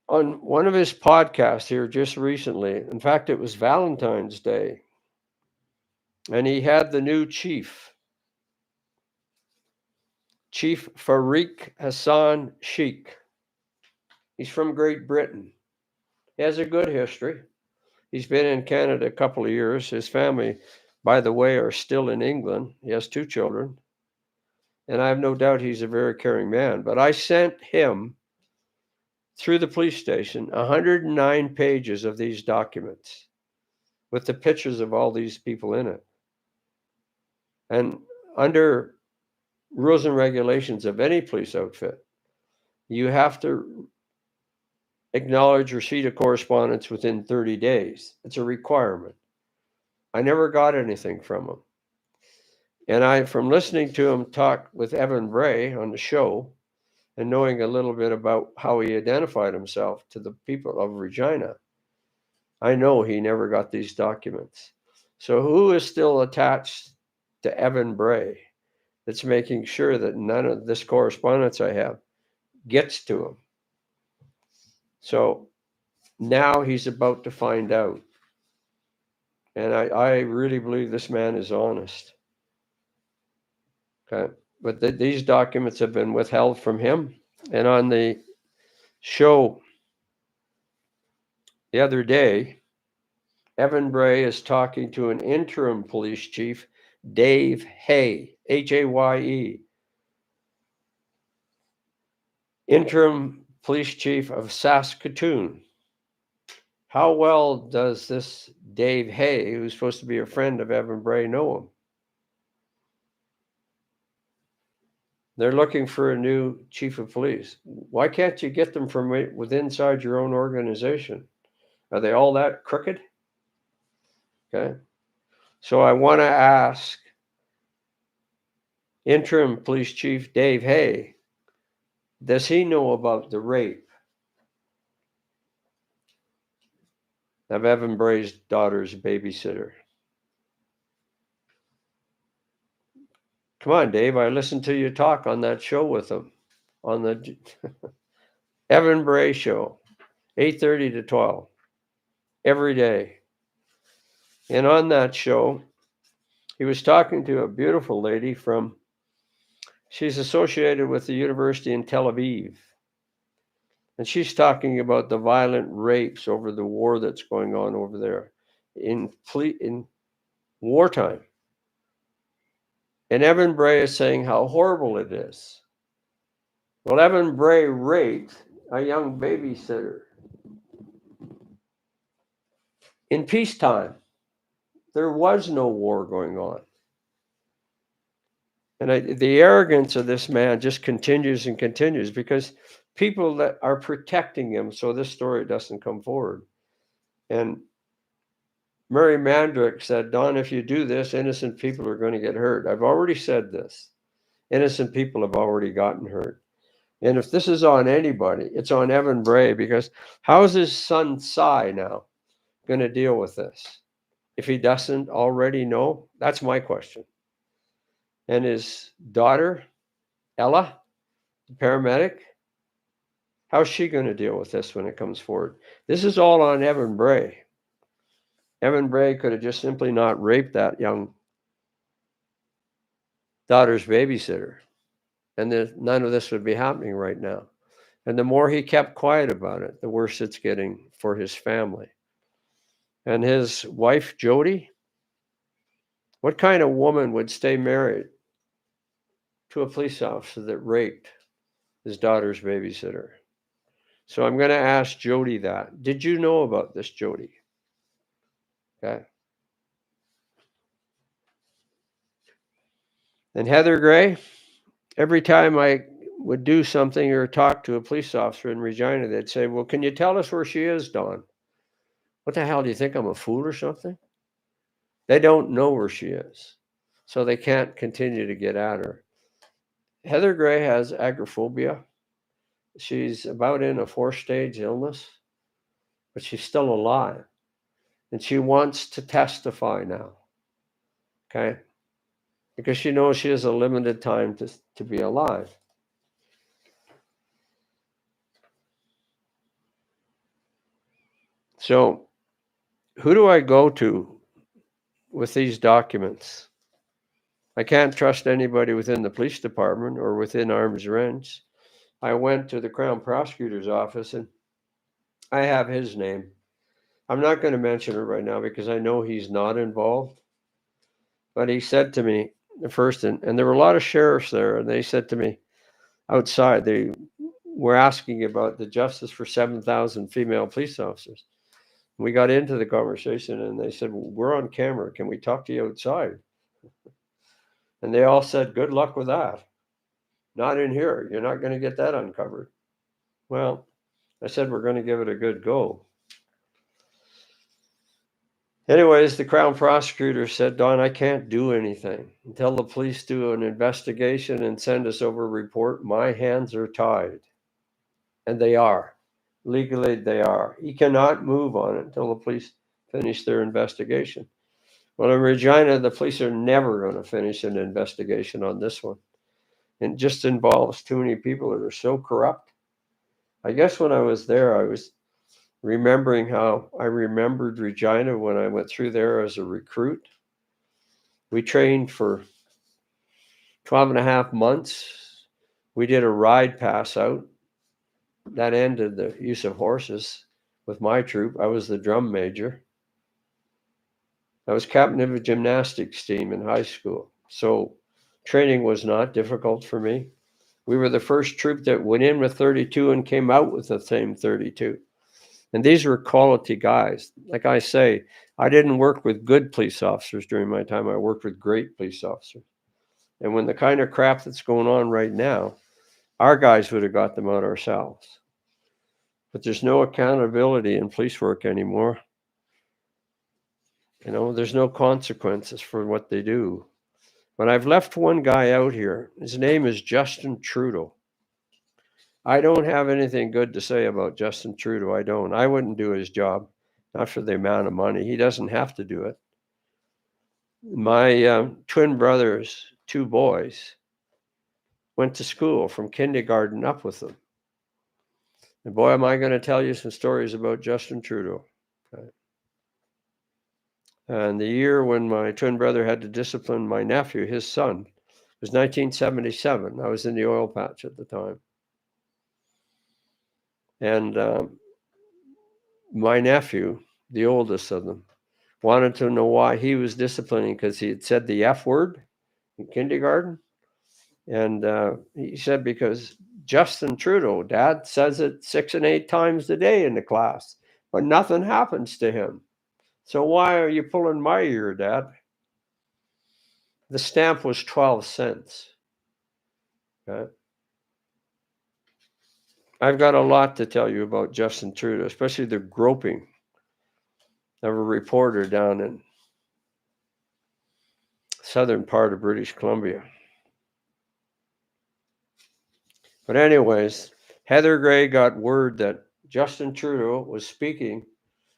on one of his podcasts here just recently, in fact, it was Valentine's Day, and he had the new chief, Chief Farik Hassan Sheikh. He's from Great Britain. He has a good history. He's been in Canada a couple of years. His family, by the way, are still in England. He has 2 children. And I have no doubt he's a very caring man. But I sent him, through the police station, 109 pages of these documents with the pictures of all these people in it. And under rules and regulations of any police outfit, you have to acknowledge receipt of correspondence within 30 days. It's a requirement. I never got anything from him. And from listening to him talk with Evan Bray on the show and knowing a little bit about how he identified himself to the people of Regina, I know he never got these documents. So who is still attached to Evan Bray that's making sure that none of this correspondence I have gets to him? So now he's about to find out. And I really believe this man is honest. Okay. But these documents have been withheld from him. And on the show the other day, Evan Bray is talking to an interim police chief, Dave Hay, Haye, interim police chief of Saskatoon. How well does this Dave Hay, who's supposed to be a friend of Evan Bray, know him? They're looking for a new chief of police. Why can't you get them from within inside your own organization? Are they all that crooked? Okay. So I want to ask interim police chief Dave Hay, does he know about the rape of Evan Bray's daughter's babysitter? Come on, Dave. I listened to you talk on that show with him, on the Evan Bray show, 8:30 to 12, every day. And on that show, he was talking to a beautiful lady she's associated with the university in Tel Aviv. And she's talking about the violent rapes over the war that's going on over there in wartime. And Evan Bray is saying how horrible it is. Well, Evan Bray raped a young babysitter in peacetime. There was no war going on. And the arrogance of this man just continues and continues because people that are protecting him so this story doesn't come forward. And Mary Mandrick said, Don, if you do this, innocent people are going to get hurt. I've already said this. Innocent people have already gotten hurt. And if this is on anybody, it's on Evan Bray, because how is his son Cy now going to deal with this? If he doesn't already know, that's my question. And his daughter, Ella, the paramedic, how's she going to deal with this when it comes forward? This is all on Evan Bray. Evan Bray could have just simply not raped that young daughter's babysitter, and none of this would be happening right now. And the more he kept quiet about it, the worse it's getting for his family. And his wife, Jody, what kind of woman would stay married to a police officer that raped his daughter's babysitter? So I'm going to ask Jody that. Did you know about this, Jody? Okay. And Heather Gray, every time I would do something or talk to a police officer in Regina, they'd say, well, can you tell us where she is, Don? What the hell, do you think I'm a fool or something? They don't know where she is, so they can't continue to get at her. Heather Gray has agoraphobia. She's about in a 4-stage illness, but she's still alive. And she wants to testify now. Okay? because she knows she has a limited time to be alive. So who do I go to with these documents? I can't trust anybody within the police department or within arm's reach. I went to the Crown Prosecutor's office, and I have his name. I'm not going to mention it right now because I know he's not involved. But he said to me first, and there were a lot of sheriffs there, and they said to me outside, they were asking about the justice for 7,000 female police officers. We got into the conversation, and they said, well, we're on camera. Can we talk to you outside? And they all said, good luck with that. Not in here. You're not going to get that uncovered. Well, I said, we're going to give it a good go. Anyways, the Crown Prosecutor said, Don, I can't do anything until the police do an investigation and send us over a report. My hands are tied. And they are. Legally, they are. He cannot move on it until the police finish their investigation. Well, in Regina, the police are never going to finish an investigation on this one. It just involves too many people that are so corrupt. I guess when I was there, I was remembering how I remembered Regina when I went through there as a recruit. We trained for 12 and a half months. We did a ride pass out. That ended the use of horses with my troop. I was the drum major. I was captain of a gymnastics team in high school. So training was not difficult for me. We were the first troop that went in with 32 and came out with the same 32. And these were quality guys. Like I say, I didn't work with good police officers during my time. I worked with great police officers. And when the kind of crap that's going on right now, our guys would have got them out ourselves. But there's no accountability in police work anymore. You know, there's no consequences for what they do. But I've left one guy out here. His name is Justin Trudeau. I don't have anything good to say about Justin Trudeau. I don't. I wouldn't do his job, not for the amount of money. He doesn't have to do it. My twin brothers, two boys, went to school from kindergarten up with them. And boy, am I going to tell you some stories about Justin Trudeau. Okay. And the year when my twin brother had to discipline my nephew, his son, was 1977. I was in the oil patch at the time. And my nephew, the oldest of them, wanted to know why he was disciplining because he had said the F word in kindergarten. And he said, because Justin Trudeau, Dad, says it 6 and 8 times a day in the class, but nothing happens to him. So why are you pulling my ear, Dad? The stamp was 12 cents. Okay. I've got a lot to tell you about Justin Trudeau, especially the groping of a reporter down in southern part of British Columbia. But anyways, Heather Gray got word that Justin Trudeau was speaking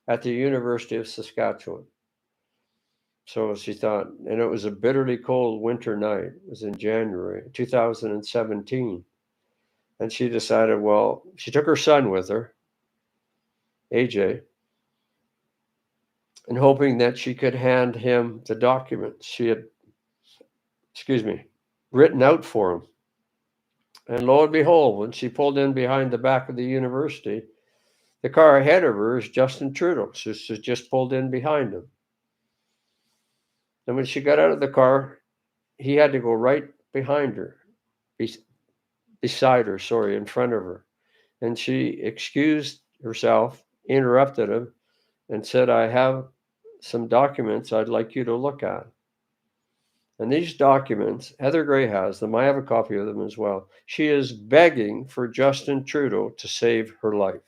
at the University of Saskatchewan. So she thought, and it was a bitterly cold winter night. It was in January 2017. And she decided, well, she took her son with her, AJ, and hoping that she could hand him the documents she had, written out for him. And lo and behold, when she pulled in behind the back of the university, the car ahead of her is Justin Trudeau. So she just pulled in behind him. And when she got out of the car, he had to go right behind her, beside her, in front of her. And she excused herself, interrupted him, and said, I have some documents I'd like you to look at. And these documents, Heather Gray has them. I have a copy of them as well. She is begging for Justin Trudeau to save her life.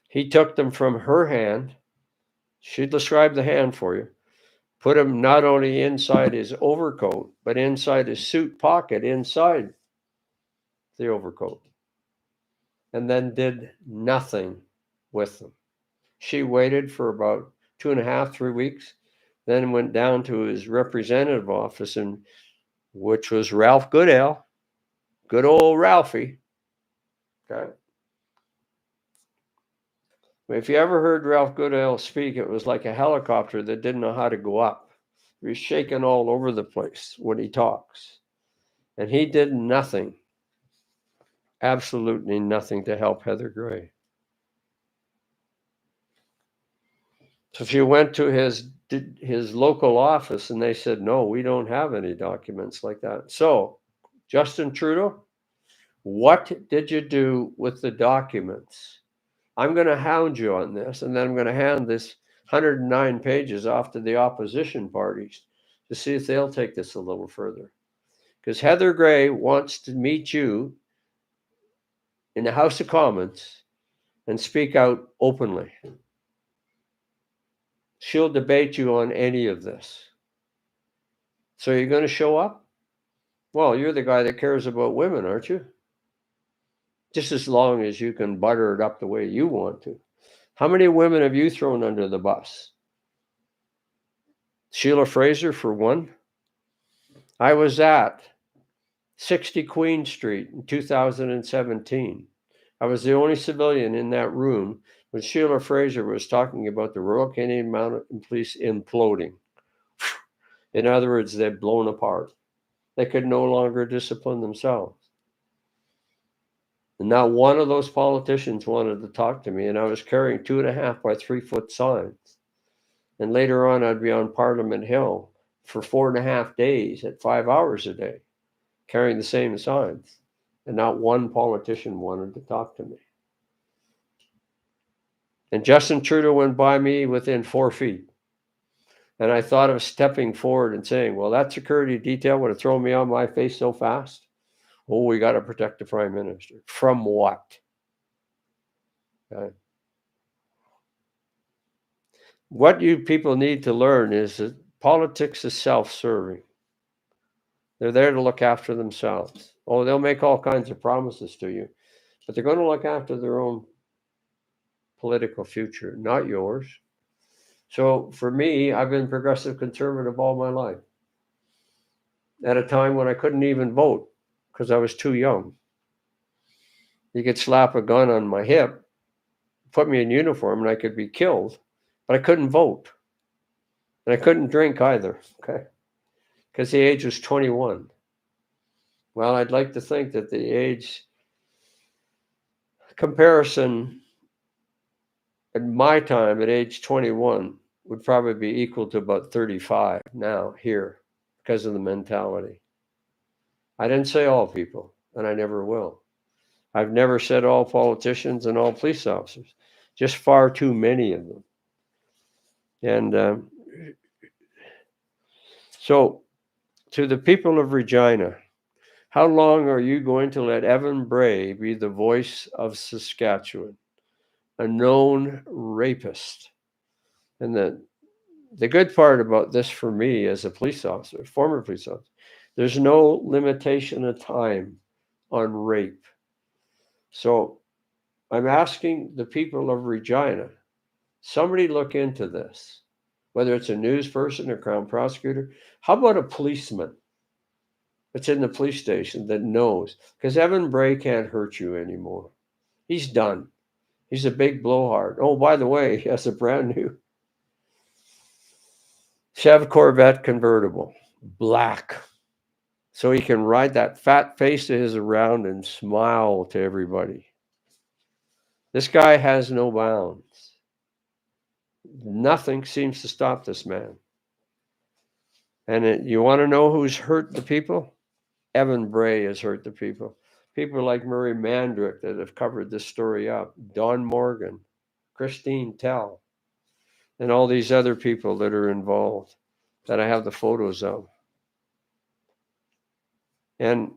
He took them from her hand. She described the hand for you. Put them not only inside his overcoat, but inside his suit pocket, inside the overcoat. And then did nothing with them. She waited for about 2.5, 3 weeks then went down to his representative office, which was Ralph Goodale, good old Ralphie. Okay. If you ever heard Ralph Goodale speak, it was like a helicopter that didn't know how to go up. He was shaking all over the place when he talks. And he did nothing, absolutely nothing to help Heather Gray. So if you went to his local office and they said, no, we don't have any documents like that. So, Justin Trudeau, what did you do with the documents? I'm going to hound you on this, and then I'm going to hand this 109 pages off to the opposition parties to see if they'll take this a little further. Because Heather Gray wants to meet you in the House of Commons and speak out openly. She'll debate you on any of this. So you're going to show up? Well, you're the guy that cares about women, aren't you? Just as long as you can butter it up the way you want to. How many women have you thrown under the bus? Sheila Fraser, for one. I was at 60 Queen Street in 2017. I was the only civilian in that room when Sheila Fraser was talking about the Royal Canadian Mounted Police imploding. In other words, they'd blown apart. They could no longer discipline themselves. And not one of those politicians wanted to talk to me, and I was carrying 2.5 by 3 foot signs. And later on, I'd be on Parliament Hill for 4.5 days at 5 hours a day, carrying the same signs. And not one politician wanted to talk to me. And Justin Trudeau went by me within 4 feet. And I thought of stepping forward and saying, well, that security detail would have thrown me on my face so fast. Oh, we got to protect the Prime Minister. From what? Okay. What you people need to learn is that politics is self-serving. They're there to look after themselves. Oh, they'll make all kinds of promises to you, but they're going to look after their own political future, not yours. So for me, I've been progressive conservative all my life. At a time when I couldn't even vote because I was too young. You could slap a gun on my hip, put me in uniform, and I could be killed, but I couldn't vote. And I couldn't drink either, okay? Because the age was 21. Well, I'd like to think that the age comparison at my time at age 21 would probably be equal to about 35 now here because of the mentality. I didn't say all people, and I never will. I've never said all politicians and all police officers, just far too many of them. And so to the people of Regina, how long are you going to let Evan Bray be the voice of Saskatchewan, a known rapist? And the good part about this for me as a police officer, former police officer, there's no limitation of time on rape. So I'm asking the people of Regina, somebody look into this, whether it's a news person or Crown prosecutor. How about a policeman that's in the police station that knows? Because Evan Bray can't hurt you anymore. He's done. He's a big blowhard. Oh, by the way, he has a brand new Chev Corvette convertible, black. So he can ride that fat face of his around and smile to everybody. This guy has no bounds. Nothing seems to stop this man. And you want to know who's hurt the people? Evan Bray has hurt the people. People like Murray Mandrick that have covered this story up, Don Morgan, Christine Tell, and all these other people that are involved that I have the photos of. And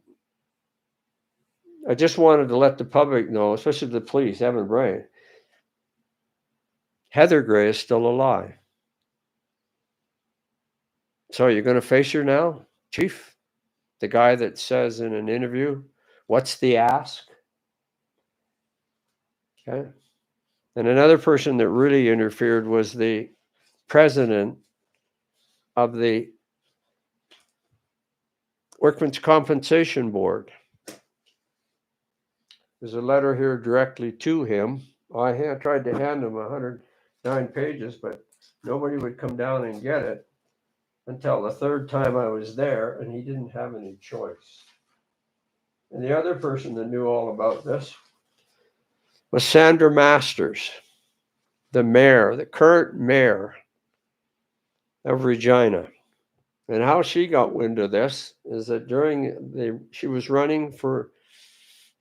I just wanted to let the public know, especially the police, Evan Bray, Heather Gray is still alive. So you're going to face her now, Chief? The guy that says in an interview, what's the ask? Okay. And another person that really interfered was the president of the Workmen's Compensation Board. There's a letter here directly to him. I tried to hand him 109 pages, but nobody would come down and get it until the third time I was there, and he didn't have any choice. And the other person that knew all about this was Sandra Masters, the mayor, the current mayor of Regina. And how she got wind of this is that she was running for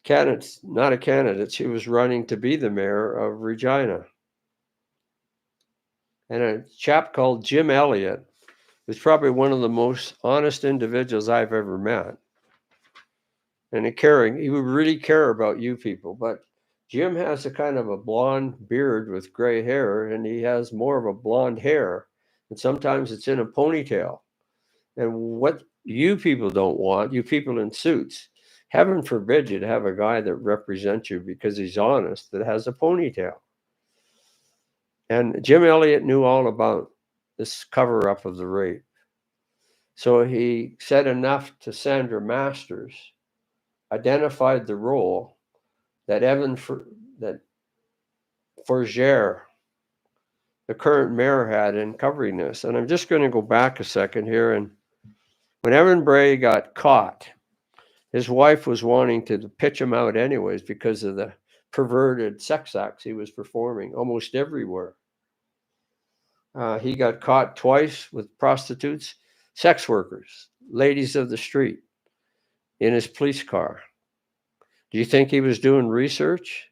candidates, not a candidate, she was running to be the mayor of Regina. And a chap called Jim Elliott was probably one of the most honest individuals I've ever met. And he would really care about you people. But Jim has a kind of a blonde beard with gray hair, and he has more of a blonde hair. And sometimes it's in a ponytail. And what you people don't want, you people in suits, heaven forbid you to have a guy that represents you because he's honest that has a ponytail. And Jim Elliott knew all about this cover-up of the rape. So he said enough to Sandra Masters, identified the role that that Forger, the current mayor, had in covering this. And I'm just going to go back a second here. And when Evan Bray got caught, his wife was wanting to pitch him out anyways because of the perverted sex acts he was performing almost everywhere. He got caught twice with prostitutes, sex workers, ladies of the street, in his police car. Do you think he was doing research?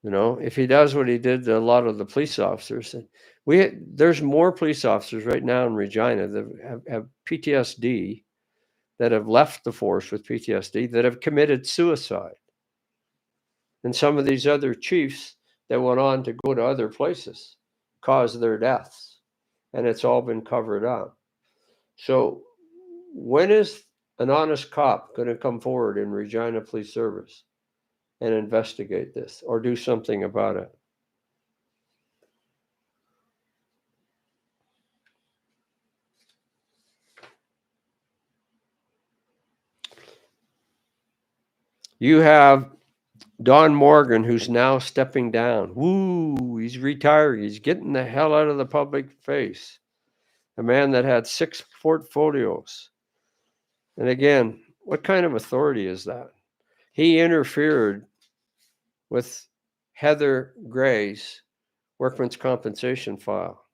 You know, if he does what he did to a lot of the police officers, there's more police officers right now in Regina that have PTSD, that have left the force with PTSD, that have committed suicide. And some of these other chiefs that went on to go to other places caused their deaths. And it's all been covered up. So when is an honest cop going to come forward in Regina Police Service and investigate this or do something about it? You have Don Morgan, who's now stepping down. Woo, he's retiring. He's getting the hell out of the public face. A man that had 6 portfolios. And again, what kind of authority is that? He interfered with Heather Gray's workman's compensation file.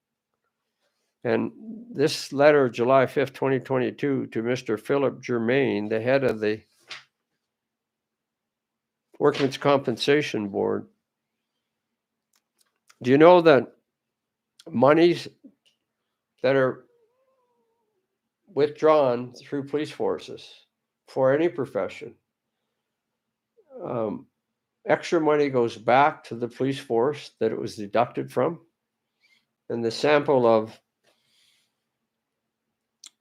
And this letter, July 5th, 2022, to Mr. Philip Germain, the head of the Workmen's Compensation Board. Do you know that monies that are withdrawn through police forces for any profession, extra money goes back to the police force that it was deducted from? And the sample of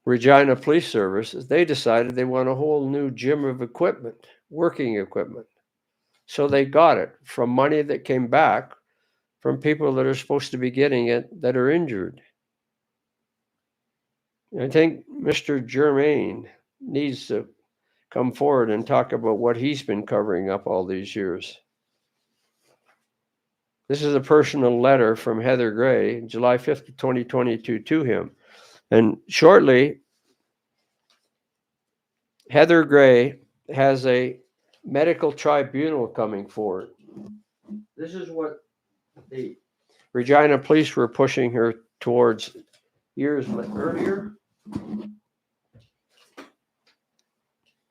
Regina Police Services, they decided they want a whole new gym of equipment, working equipment. So they got it from money that came back from people that are supposed to be getting it that are injured. I think Mr. Germain needs to come forward and talk about what he's been covering up all these years. This is a personal letter from Heather Gray, July 5th, 2022, to him. And shortly, Heather Gray has a medical tribunal coming forward. This is what the Regina police were pushing her towards years earlier.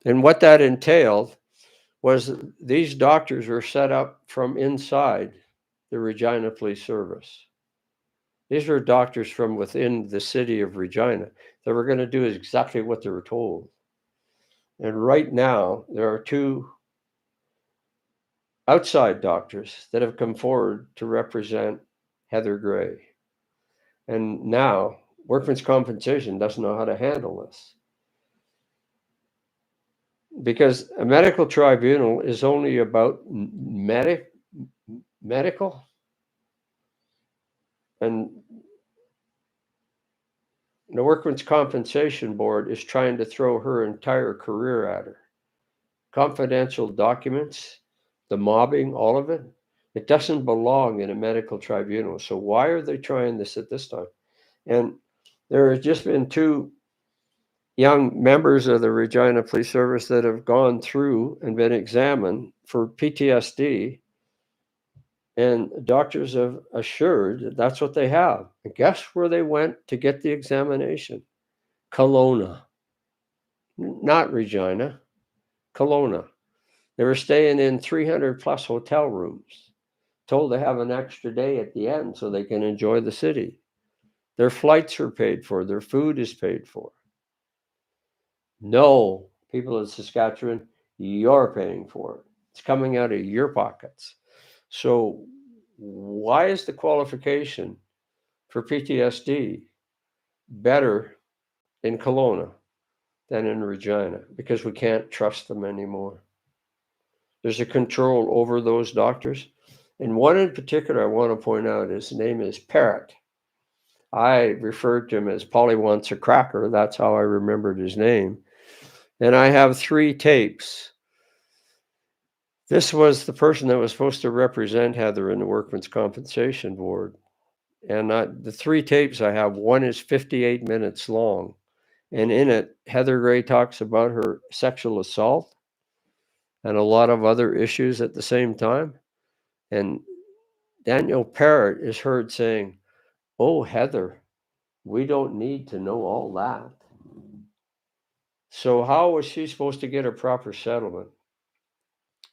And what that entailed was these doctors were set up from inside the Regina Police Service. These were doctors from within the city of Regina that were going to do exactly what they were told. And right now, there are 2 outside doctors that have come forward to represent Heather Gray. And now, workmen's compensation doesn't know how to handle this. Because a medical tribunal is only about medical. And the Workmen's Compensation Board is trying to throw her entire career at her. Confidential documents, the mobbing, all of it, it doesn't belong in a medical tribunal. So why are they trying this at this time? And there has just been 2 young members of the Regina Police Service that have gone through and been examined for PTSD, and doctors have assured that that's what they have. And guess where they went to get the examination? Kelowna, not Regina, Kelowna. They were staying in 300 plus hotel rooms, told to have an extra day at the end so they can enjoy the city. Their flights are paid for, their food is paid for. No, people in Saskatchewan, you're paying for it. It's coming out of your pockets. So why is the qualification for PTSD better in Kelowna than in Regina? Because we can't trust them anymore. There's a control over those doctors. And one in particular I want to point out, his name is Parrott. I referred to him as Polly Wants a Cracker. That's how I remembered his name. And I have 3 tapes. This was the person that was supposed to represent Heather in the Workmen's Compensation Board. And the 3 tapes I have, one is 58 minutes long. And in it, Heather Gray talks about her sexual assault and a lot of other issues at the same time. And Daniel Parrott is heard saying, "Oh, Heather, we don't need to know all that." So how was she supposed to get a proper settlement?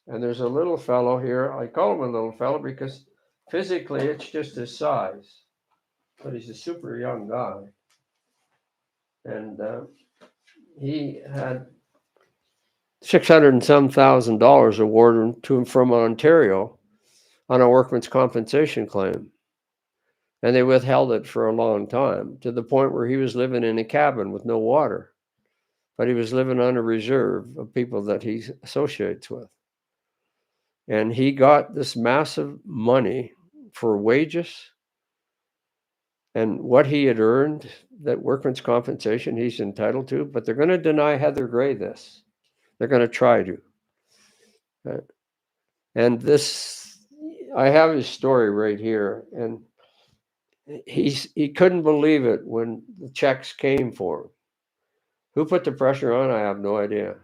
And there's a little fellow here. I call him a little fellow because physically it's just his size, but he's a super young guy. And he had $600 and some thousand awarded to him from Ontario on a workman's compensation claim. And they withheld it for a long time, to the point where he was living in a cabin with no water. But he was living on a reserve of people that he associates with. And he got this massive money for wages and what he had earned, that workman's compensation he's entitled to, but they're going to deny Heather Gray this. They're going to try to. And this, I have his story right here, and he couldn't believe it when the checks came for him. Who put the pressure on? I have no idea.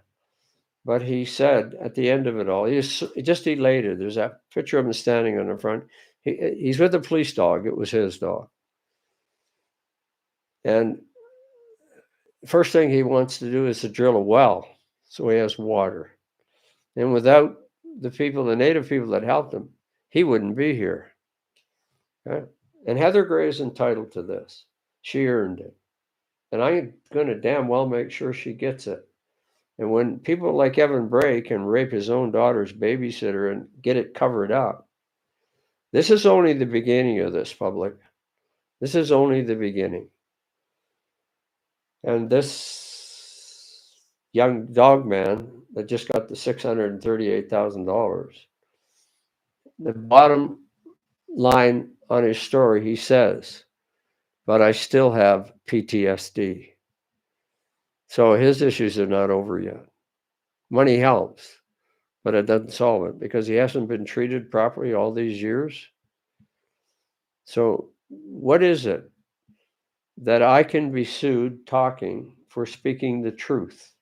But he said at the end of it all, he's just elated. There's that picture of him standing on the front. He's with a police dog. It was his dog. And first thing he wants to do is to drill a well so he has water. And without the people, the native people that helped him, he wouldn't be here. Okay? And Heather Gray is entitled to this. She earned it. And I'm going to damn well make sure she gets it. And when people like Evan Bray can rape his own daughter's babysitter and get it covered up, this is only the beginning of this, public. This is only the beginning. And this young dog man that just got the $638,000, the bottom line on his story, he says, "But I still have PTSD." So his issues are not over yet. Money helps, but it doesn't solve it because he hasn't been treated properly all these years. So what is it that I can be sued talking for speaking the truth?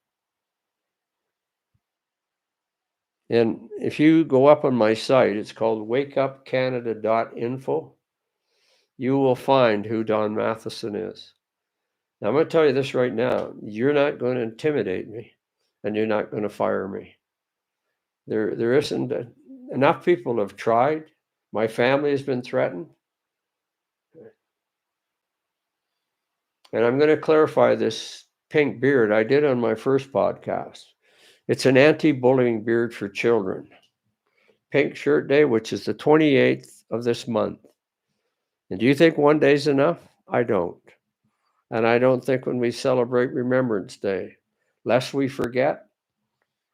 And if you go up on my site, it's called wakeupcanada.info. You will find who Don Matheson is. Now, I'm going to tell you this right now. You're not going to intimidate me, and you're not going to fire me. There isn't enough people have tried. My family has been threatened. And I'm going to clarify this pink beard I did on my first podcast. It's an anti-bullying beard for children. Pink Shirt Day, which is the 28th of this month. And do you think one day's enough? I don't. And I don't think when we celebrate Remembrance Day, lest we forget,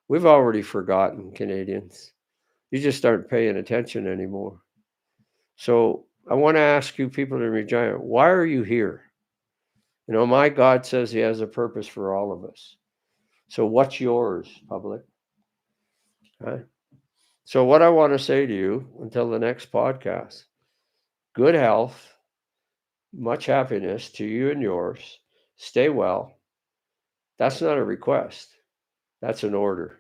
we've already forgotten, Canadians. You just aren't paying attention anymore. So I want to ask you people in Regina, why are you here? My God says he has a purpose for all of us. So what's yours, public? Right? So what I want to say to you until the next podcast, good health, much happiness to you and yours. Stay well. That's not a request. That's an order.